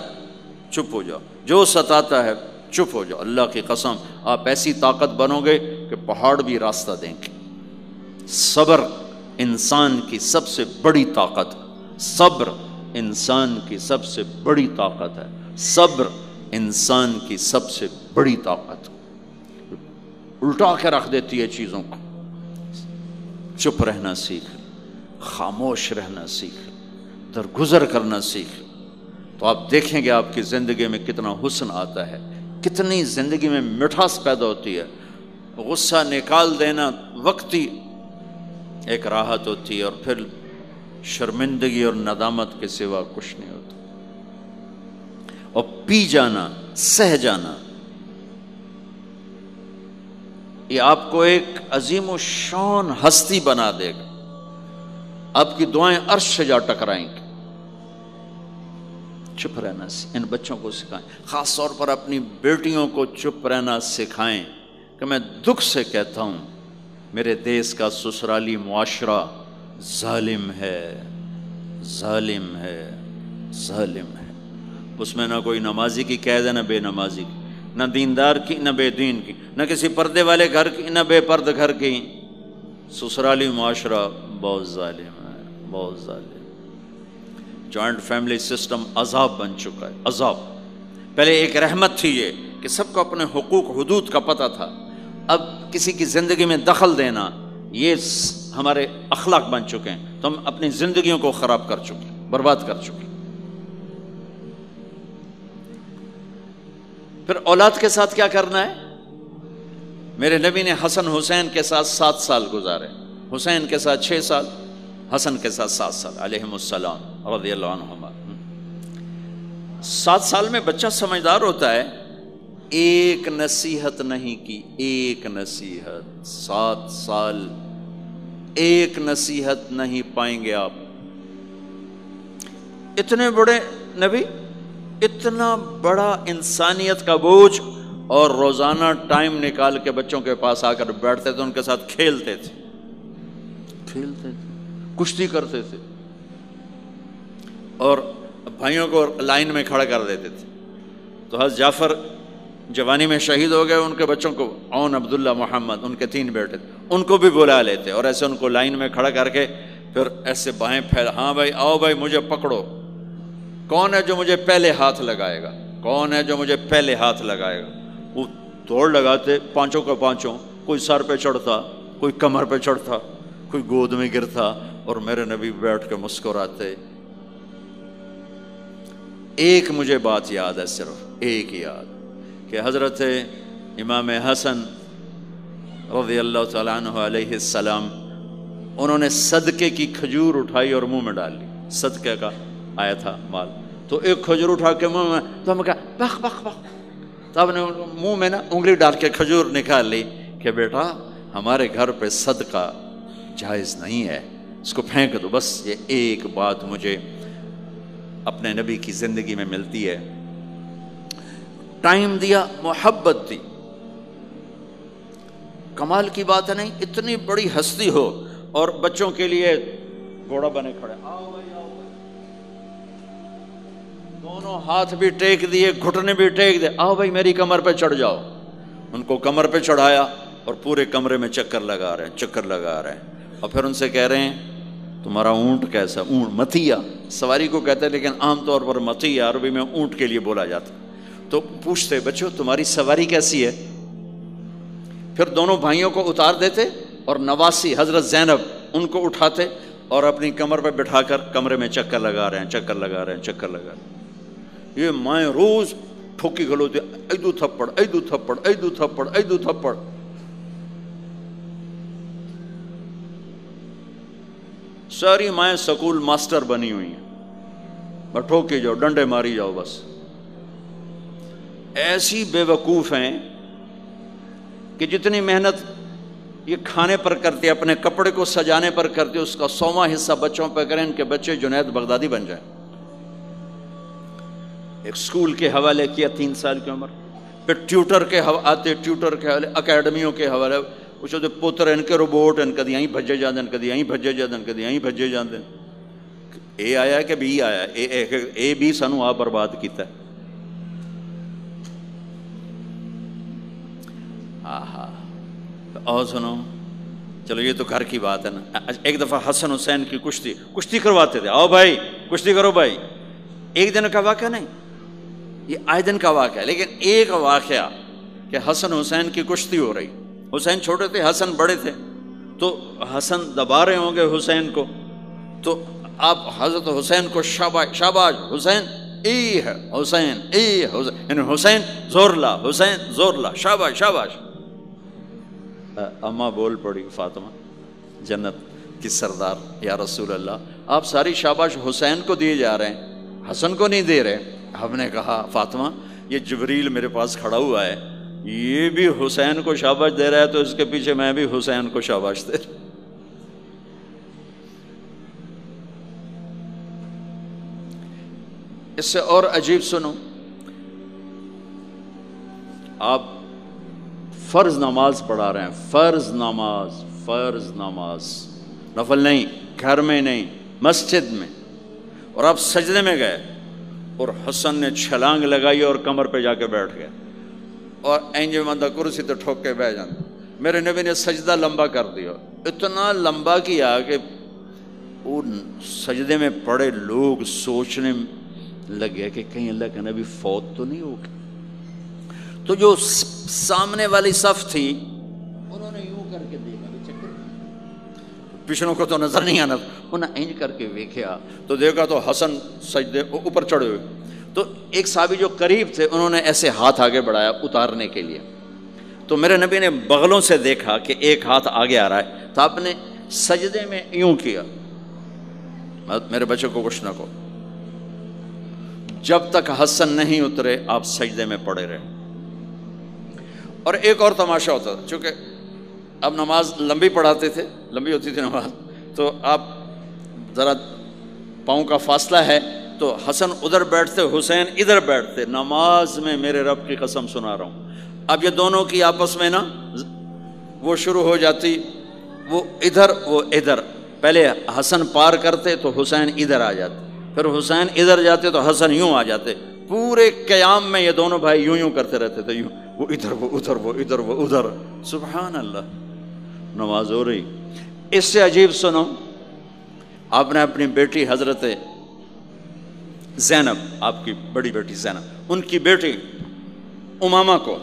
چپ ہو جاؤ، جو ستاتا ہے چپ ہو جاؤ۔ اللہ کی قسم آپ ایسی طاقت بنو گے کہ پہاڑ بھی راستہ دیں گے۔ صبر انسان کی سب سے بڑی طاقت، صبر انسان کی سب سے بڑی طاقت ہے، صبر انسان کی سب سے بڑی طاقت، الٹا کے رکھ دیتی ہے چیزوں کو۔ چپ رہنا سیکھ، خاموش رہنا سیکھ، درگزر کرنا سیکھ، تو آپ دیکھیں گے آپ کی زندگی میں کتنا حسن آتا ہے، کتنی زندگی میں مٹھاس پیدا ہوتی ہے۔ غصہ نکال دینا وقتی ایک راحت ہوتی ہے، اور پھر شرمندگی اور ندامت کے سوا کچھ نہیں ہوتا۔ اور پی جانا، سہ جانا، یہ آپ کو ایک عظیم و شان ہستی بنا دے گا۔ آپ کی دعائیں عرش سے جا ٹکرائیں گی۔ چپ رہنا ان بچوں کو سکھائیں، خاص طور پر اپنی بیٹیوں کو چپ رہنا سکھائیں کہ میں دکھ سے کہتا ہوں میرے دیس کا سسرالی معاشرہ ظالم ہے، ظالم ہے، ظالم ہے۔ اس میں نہ کوئی نمازی کی قید ہے، نہ بے نمازی کی، نہ دیندار کی، نہ بے دین کی، نہ کسی پردے والے گھر کی، نہ بے پرد گھر کی۔ سسرالی معاشرہ بہت ظالم ہے، بہت ظالم۔ جوائنٹ فیملی سسٹم عذاب بن چکا ہے، عذاب۔ پہلے ایک رحمت تھی یہ کہ سب کو اپنے حقوق حدود کا پتہ تھا، اب کسی کی زندگی میں دخل دینا یہ ہمارے اخلاق بن چکے ہیں، تو ہم اپنی زندگیوں کو خراب کر چکے ہیں، برباد کر چکے ہیں۔ پھر اولاد کے ساتھ کیا کرنا ہے؟ میرے نبی نے حسن حسین کے ساتھ 7 سال گزارے، حسین کے ساتھ 6 سال، حسن کے ساتھ 7 سال علیہم السلام رضی اللہ عنہما۔ 7 سال میں بچہ سمجھدار ہوتا ہے، ایک نصیحت نہیں کی، ایک نصیحت، 7 سال ایک نصیحت نہیں پائیں گے آپ۔ اتنے بڑے نبی، اتنا بڑا انسانیت کا بوجھ، اور روزانہ ٹائم نکال کے بچوں کے پاس آ کر بیٹھتے تھے، ان کے ساتھ کھیلتے تھے، کشتی کرتے تھے، اور بھائیوں کو لائن میں کھڑا کر دیتے تھے۔ تو حضرت جعفر جوانی میں شہید ہو گئے، ان کے بچوں کو، عون، عبداللہ، محمد، ان کے 3 بیٹے تھے، ان کو بھی بلا لیتے اور ایسے ان کو لائن میں کھڑا کر کے پھر ایسے بائیں پھیلا، ہاں بھائی آؤ بھائی مجھے پکڑو، کون ہے جو مجھے پہلے ہاتھ لگائے گا؟ کون ہے جو مجھے پہلے ہاتھ لگائے گا؟ وہ دوڑ لگاتے پانچوں کا پانچوں، کوئی سر پہ چڑھتا، کوئی کمر پہ چڑھتا، کوئی گود میں گرتا، اور میرے نبی بیٹھ کے مسکراتے۔ ایک مجھے بات یاد ہے، صرف ایک یاد، کہ حضرت امام حسن رضی اللہ تعالیٰ عنہ علیہ السلام، انہوں نے صدقے کی کھجور اٹھائی اور منہ میں ڈال لی، صدقے کا آیا تھا مال، تو ایک کھجور اٹھا کے منہ میں، تو ہم کہا بخ بخ بخ، تو ہم نے منہ میں نا انگلی ڈال کے کھجور نکال لی کہ بیٹا ہمارے گھر پہ صدقہ جائز نہیں ہے، اس کو پھینک دو۔ بس یہ ایک بات مجھے اپنے نبی کی زندگی میں ملتی ہے، ٹائم دیا، محبت دی۔ کمال کی بات ہے نہیں، اتنی بڑی ہستی ہو اور بچوں کے لیے گھوڑا بنے کھڑے، آؤ بھائی آؤ بھائی، دونوں ہاتھ بھی ٹیک دیے، گھٹنے بھی ٹیک دے، آؤ بھائی میری کمر پہ چڑھ جاؤ۔ ان کو کمر پہ چڑھایا اور پورے کمرے میں چکر لگا رہے ہیں، چکر لگا رہے ہیں، اور پھر ان سے کہہ رہے ہیں تمہارا اونٹ کیسا؟ اونٹ متیا سواری کو کہتے ہیں، لیکن عام طور پر متیا عربی میں اونٹ کے لیے بولا جاتا۔ تو پوچھتے بچوں تمہاری سواری کیسی ہے؟ پھر دونوں بھائیوں کو اتار دیتے اور نواسی حضرت زینب ان کو اٹھاتے اور اپنی کمر پہ بٹھا کر کمرے میں چکر لگا رہے ہیں، چکر لگا رہے ہیں، چکر لگا رہے ہیں۔ یہ مائیں روز ٹھوکی کھلوتے، ایدو تھپڑ، ایدو تھپڑ، ایدو تھپڑ، ایدو تھپڑ۔ ساری مائیں سکول ماسٹر بنی ہوئی ہیں، بس ٹھوکی جاؤ، ڈنڈے ماری جاؤ، بس ایسی بے وقوف ہیں کہ جتنی محنت یہ کھانے پر کرتے، اپنے کپڑے کو سجانے پر کرتے، اس کا 100واں حصہ بچوں پہ کریں، ان کے بچے جنید بغدادی بن جائیں۔ ایک سکول کے حوالے کیا 3 سال کی عمر، پھر ٹیوٹر کے آتے، ٹیوٹر کے حوالے، اکیڈمیوں کے حوالے، پوچھو تو پوتر ان کے روبوٹ ان کدی یہیں بھجے جاندے، ان کدی یہیں بھجے جاندے، ان کدی یہیں بھجے جاندے۔ اے آیا کہ بی آیا؟ اے بی سانو آپ برباد کیتا ہے۔ آہا، اور سنو، چلو یہ تو گھر کی بات ہے نا۔ ایک دفعہ حسن حسین کی کشتی کرواتے تھے، آؤ بھائی کشتی کرو بھائی۔ ایک دن کا واقعہ نہیں، یہ آئے دن کا واقعہ ہے، لیکن ایک واقعہ کہ حسن حسین کی کشتی ہو رہی، حسین چھوٹے تھے، حسن بڑے تھے، تو حسن دبا رہے ہوں گے حسین کو، تو آپ حضرت حسین کو شاباش شاباش حسین، ای ہے حسین، ای حسین، یعنی حسین زور لا، حسین زور لا، شاباش شاباش۔ اماں بول پڑی، فاطمہ جنت کی سردار، یا رسول اللہ آپ ساری شاباش حسین کو دیے جا رہے ہیں، حسن کو نہیں دے رہے۔ ہم نے کہا فاطمہ یہ جبریل میرے پاس کھڑا ہوا ہے، یہ بھی حسین کو شاباش دے رہا ہے، تو اس کے پیچھے میں بھی حسین کو شاباش دے رہا۔ اس سے اور عجیب سنو، آپ فرض نماز پڑھا رہے ہیں، فرض نماز، فرض نماز، نفل نہیں، گھر میں نہیں، مسجد میں، اور آپ سجدے میں گئے اور حسن نے چھلانگ لگائی اور کمر پہ جا کے بیٹھ گئے، اور اینج مندہ کرسی تو ٹھوک کے بیٹھ جاتے۔ میرے نبی نے سجدہ لمبا کر دیا، اتنا لمبا کیا کہ وہ سجدے میں پڑے لوگ سوچنے لگے کہ کہیں اللہ کا نبی فوت تو نہیں ہو گیا۔ تو جو سامنے والی صف تھی انہوں نے یوں کر کے دیکھا، پچھلوں کو تو نظر نہیں آنا، انہوں نے اینج کر کے دیکھا تو دیکھا تو حسن سجدے اوپر چڑھے ہوئے، تو ایک صحابی جو قریب تھے انہوں نے ایسے ہاتھ آگے بڑھایا اتارنے کے لیے، تو میرے نبی نے بغلوں سے دیکھا کہ ایک ہاتھ آگے آ رہا ہے، تو آپ نے سجدے میں یوں کیا، میرے بچے کو کچھ نہ کہو، جب تک حسن نہیں اترے آپ سجدے میں پڑے رہے۔ اور ایک اور تماشا ہوتا تھا، چونکہ اب نماز لمبی پڑھاتے تھے، لمبی ہوتی تھی نماز، تو آپ ذرا پاؤں کا فاصلہ ہے تو حسن ادھر بیٹھتے، حسین ادھر بیٹھتے، نماز میں میرے رب کی قسم سنا رہا ہوں۔ اب یہ دونوں کی آپس میں نا وہ شروع ہو جاتی، وہ ادھر وہ ادھر، پہلے حسن پار کرتے تو حسین ادھر آ جاتے، پھر حسین ادھر جاتے تو حسن یوں آ جاتے، پورے قیام میں یہ دونوں بھائی یوں یوں کرتے رہتے تھے، یوں، وہ ادھر وہ ادھر، وہ ادھر وہ ادھر، سبحان اللہ، نماز ہو رہی۔ اس سے عجیب سنو، آپ نے اپنی بیٹی حضرت زینب آپ کی بڑی بیٹی زینب، ان کی بیٹی امامہ کو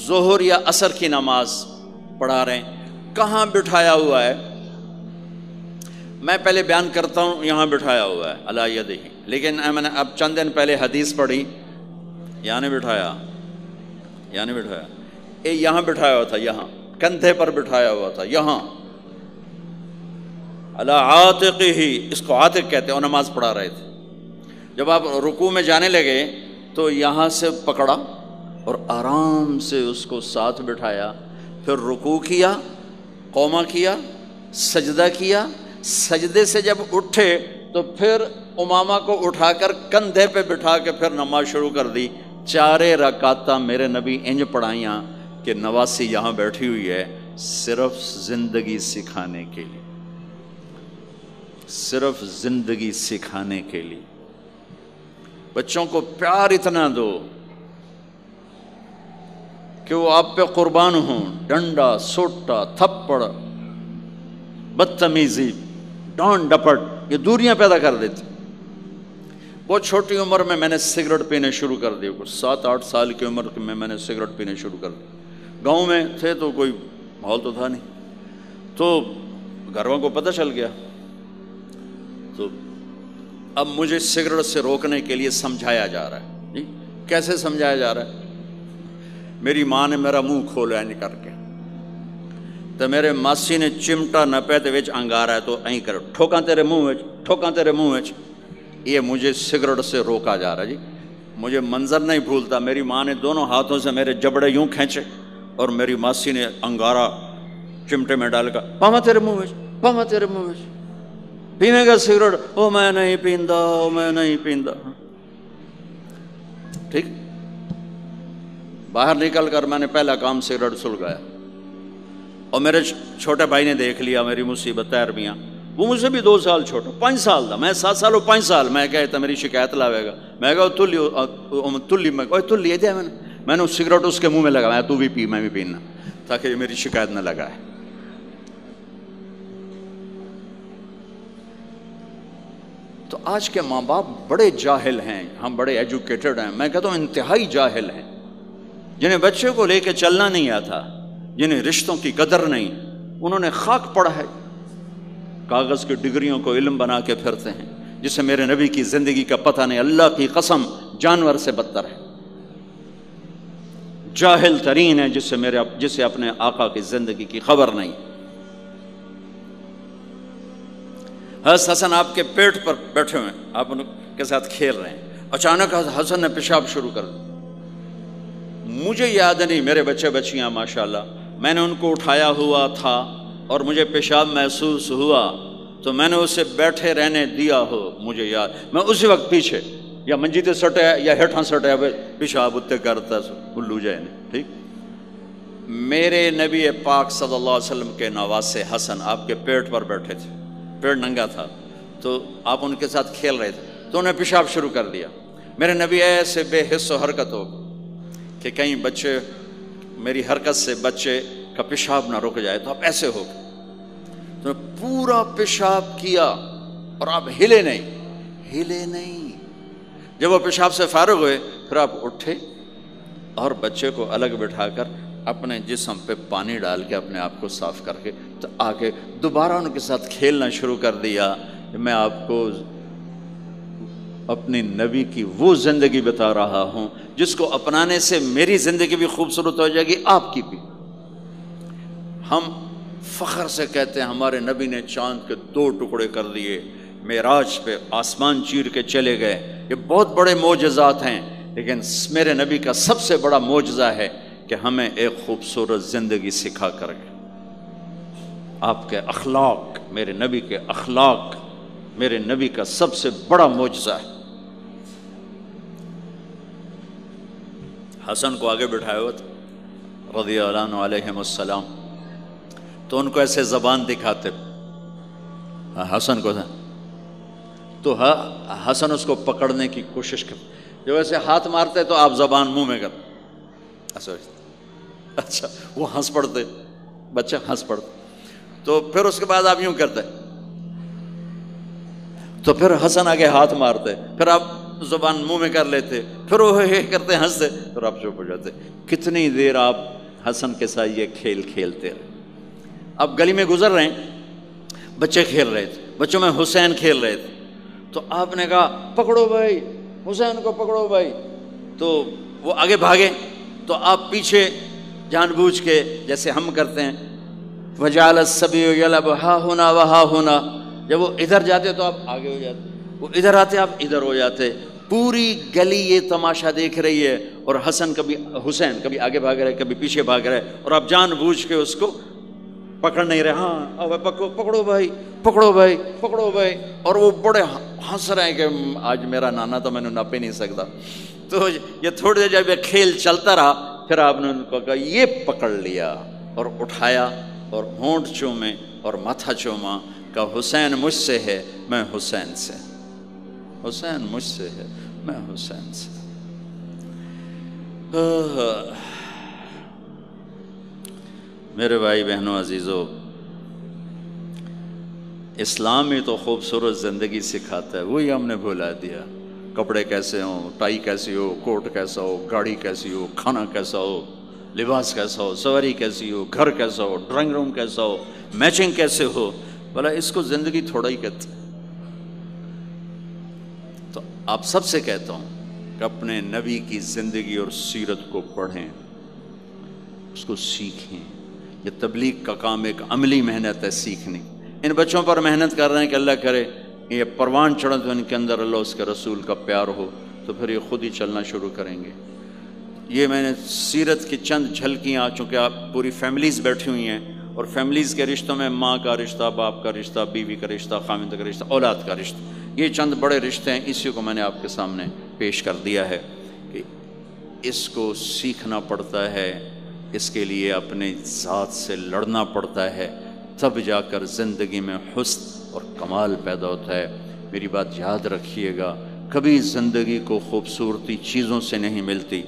ظہر یا عصر کی نماز پڑھا رہے ہیں، کہاں بٹھایا ہوا ہے؟ میں پہلے بیان کرتا ہوں، یہاں بٹھایا ہوا ہے علی یدہ، لیکن میں نے اب چند دن پہلے حدیث پڑھی، یہاں نہیں بٹھایا، یہاں نہیں بٹھایا، یہاں بٹھایا ہوا تھا، یہاں کندھے پر بٹھایا ہوا تھا، یہاں علی عاتقہ، اس کو عاتق کہتے ہیں، اور نماز پڑھا رہے تھے۔ جب آپ رکوع میں جانے لگے تو یہاں سے پکڑا اور آرام سے اس کو ساتھ بٹھایا، پھر رکوع کیا، قومہ کیا، سجدہ کیا، سجدے سے جب اٹھے تو پھر امامہ کو اٹھا کر کندھے پہ بٹھا کے پھر نماز شروع کر دی۔ 4 رکعتاں میرے نبی انج پڑھائیاں کہ نواسی یہاں بیٹھی ہوئی ہے، صرف زندگی سکھانے کے لیے، صرف زندگی سکھانے کے لیے۔ بچوں کو پیار اتنا دو کہ وہ آپ پہ قربان ہوں، ڈنڈا، سوٹا، تھپڑ، بدتمیزی، ڈانٹ ڈپٹ، یہ دوریاں پیدا کر دیتی۔ بہت چھوٹی عمر میں نے سگریٹ پینے شروع کر دی، کچھ 7-8 سال کی عمر میں نے سگریٹ پینے شروع کر دی۔ گاؤں میں تھے تو کوئی ماحول تو تھا نہیں، تو گھر والوں کو پتہ چل گیا، تو اب مجھے سگریٹ سے روکنے کے لیے سمجھایا جا رہا ہے۔ جی کیسے سمجھایا جا رہا ہے؟ میری ماں نے میرا منہ کھولا نہیں کر کے، تو میرے ماسی نے چمٹا نپے تے وچ انگارا ہے تو این کر ٹھوکاں تیرے منہ وچ، ٹھوکاں تیرے منہ وچ۔ یہ مجھے سگریٹ سے روکا جا رہا ہے۔ جی مجھے منظر نہیں بھولتا، میری ماں نے دونوں ہاتھوں سے میرے جبڑے یوں کھینچے اور میری ماسی نے انگارا چمٹے میں ڈال کر، پاما تیرے منہ وچ، پاما تیرے منہ وچ، پینے گا سگریٹ؟ او میں نہیں پیندا، او میں نہیں پیندا۔ ٹھیک، باہر نکل کر میں نے پہلا کام سگریٹ سلگایا، اور میرے چھوٹے بھائی نے دیکھ لیا میری مصیبت تیر میاں، وہ مجھ سے بھی 2 سال چھوٹا، 5 سال تھا، میں 7 سال اور 5 سال، میں کہتا میری شکایت لاوے گا، میں کہا تلی تلی دیا میں نے سگریٹ اس کے منہ میں لگایا، تو بھی پی میں بھی پینا، تاکہ میری شکایت نہ لگائے۔ تو آج کے ماں باپ بڑے جاہل ہیں، ہم بڑے ایجوکیٹڈ ہیں، میں کہتا ہوں انتہائی جاہل ہیں، جنہیں بچے کو لے کے چلنا نہیں آتا، جنہیں رشتوں کی قدر نہیں، انہوں نے خاک پڑا ہے، کاغذ کی ڈگریوں کو علم بنا کے پھرتے ہیں، جسے میرے نبی کی زندگی کا پتہ نہیں، اللہ کی قسم جانور سے بدتر ہے، جاہل ترین ہے، جسے اپنے آقا کی زندگی کی خبر نہیں۔ حضرت حسن آپ کے پیٹ پر بیٹھے ہوئے ہیں، آپ ان کے ساتھ کھیل رہے ہیں، اچانک حسن نے پیشاب شروع کر دیا، مجھے یاد نہیں، میرے بچے بچیاں ماشاءاللہ، میں نے ان کو اٹھایا ہوا تھا اور مجھے پیشاب محسوس ہوا تو میں نے اسے بیٹھے رہنے دیا ہو، مجھے یاد، میں اسی وقت پیچھے یا منجی تے سٹے یا ہیٹھاں سٹے پیشاب اتنے کرتا الو جائے نہیں۔ ٹھیک، میرے نبی پاک صلی اللہ علیہ وسلم کے نواسے حسن آپ کے پیٹ پر بیٹھے تھے، پیٹ ننگا تھا، تو آپ ان کے ساتھ کھیل رہے تھے تو انہیں پیشاب شروع کر دیا۔ میرے نبی ایسے بے حس و حرکت ہو کہ کہیں بچے میری حرکت سے بچے کا پیشاب نہ رک جائے، تو آپ ایسے ہو گئے، تو پورا پیشاب کیا اور آپ ہلے نہیں۔ جب وہ پیشاب سے فارغ ہوئے پھر آپ اٹھے اور بچے کو الگ بٹھا کر اپنے جسم پہ پانی ڈال کے اپنے آپ کو صاف کر کے تو آگے دوبارہ ان کے ساتھ کھیلنا شروع کر دیا۔ میں آپ کو اپنی نبی کی وہ زندگی بتا رہا ہوں جس کو اپنانے سے میری زندگی بھی خوبصورت ہو جائے گی، آپ کی بھی۔ ہم فخر سے کہتے ہیں ہمارے نبی نے چاند کے 2 ٹکڑے کر دیے، معراج پہ آسمان چیر کے چلے گئے، یہ بہت بڑے معجزات ہیں، لیکن میرے نبی کا سب سے بڑا معجزہ ہے کہ ہمیں ایک خوبصورت زندگی سکھا کر گئے۔ آپ کے اخلاق، میرے نبی کے اخلاق میرے نبی کا سب سے بڑا معجزہ ہے۔ حسن کو آگے بٹھایا ہوا تھا رضی اللہ عنہ علیہم السلام، تو ان کو ایسے زبان دکھاتے حسن کو، تو حسن اس کو پکڑنے کی کوشش کرتے، جو ایسے ہاتھ مارتے تو آپ زبان منہ میں کرتے، اچھا وہ ہنس پڑتے، بچہ ہنس پڑتا، تو پھر اس کے بعد آپ یوں کرتے، تو پھر حسن آگے ہاتھ مارتے، پھر آپ زبان منہ میں کر لیتے، پھر وہ کرتے ہنستے، پھر آپ چپ ہو جاتے۔ کتنی دیر آپ حسن کے ساتھ یہ کھیل کھیلتے رہے۔ آپ گلی میں گزر رہے ہیں، بچے کھیل رہے تھے، بچوں میں حسین کھیل رہے تھے، تو آپ نے کہا پکڑو بھائی حسین کو، پکڑو بھائی، تو وہ آگے بھاگے، تو آپ پیچھے جان بوجھ کے جیسے ہم کرتے ہیں وجعل الصبی یلعب ہا ہونا وہا ہونا، جب وہ ادھر جاتے تو آپ آگے ہو جاتے، وہ ادھر آتے آپ ادھر ہو جاتے، پوری گلی یہ تماشا دیکھ رہی ہے، اور حسین کبھی آگے بھاگ رہے کبھی پیچھے بھاگ رہے، اور آپ جان بوجھ کے اس کو پکڑ نہیں رہے، ہاں اب پکڑو بھائی، پکڑو بھائی، پکڑو بھائی، اور وہ بڑے ہنس رہے ہیں کہ آج میرا نانا تو میں نے نپ ہی نہیں سکتا۔ تو یہ تھوڑی دیر جب یہ کھیل چلتا رہا، پھر آپ نے ان کو کہا یہ پکڑ لیا اور اٹھایا اور ہونٹ چومے اور ماتھا چوما، کہ حسین مجھ سے ہے میں حسین سے، حسین مجھ سے ہے میں حسین سے۔ میرے بھائی بہنوں عزیزو، اسلام ہی تو خوبصورت زندگی سکھاتا ہے، وہی ہم نے بھلا دیا۔ کپڑے کیسے ہوں، ٹائی کیسی ہو، کوٹ کیسا ہو، گاڑی کیسی ہو، کھانا کیسا ہو، لباس کیسا ہو، سواری کیسی ہو، گھر کیسا ہو، ڈرائنگ روم کیسا ہو، میچنگ کیسے ہو، بھلا اس کو زندگی تھوڑا ہی کہتے۔ تو آپ سب سے کہتا ہوں کہ اپنے نبی کی زندگی اور سیرت کو پڑھیں، اس کو سیکھیں۔ یہ تبلیغ کا کام ایک عملی محنت ہے، سیکھنے۔ ان بچوں پر محنت کر رہے ہیں کہ اللہ کرے یہ پروان چڑھے تو ان کے اندر اللہ اس کے رسول کا پیار ہو، تو پھر یہ خود ہی چلنا شروع کریں گے۔ یہ میں نے سیرت کی چند جھلکیاں، چونکہ آپ پوری فیملیز بیٹھی ہوئی ہیں، اور فیملیز کے رشتوں میں ماں کا رشتہ، باپ کا رشتہ، بیوی کا رشتہ، خاوند کا رشتہ، اولاد کا رشتہ، یہ چند بڑے رشتے ہیں، اسی کو میں نے آپ کے سامنے پیش کر دیا ہے کہ اس کو سیکھنا پڑتا ہے، اس کے لیے اپنے ذات سے لڑنا پڑتا ہے، تب جا کر زندگی میں حسن اور کمال پیدا ہوتا ہے۔ میری بات یاد رکھیے گا، کبھی زندگی کو خوبصورتی چیزوں سے نہیں ملتی،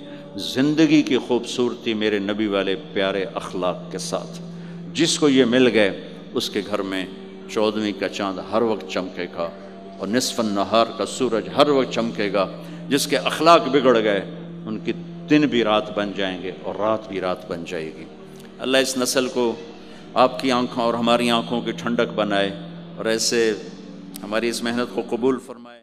زندگی کی خوبصورتی میرے نبی والے پیارے اخلاق کے ساتھ۔ جس کو یہ مل گئے اس کے گھر میں 14ویں کا چاند ہر وقت چمکے گا، اور نصف النہار کا سورج ہر وقت چمکے گا۔ جس کے اخلاق بگڑ گئے ان کی دن بھی رات بن جائیں گے اور رات بھی رات بن جائے گی۔ اللہ اس نسل کو آپ کی آنکھوں اور ہماری آنکھوں کی ٹھنڈک بنائے، اور ایسے ہماری اس محنت کو قبول فرمائے۔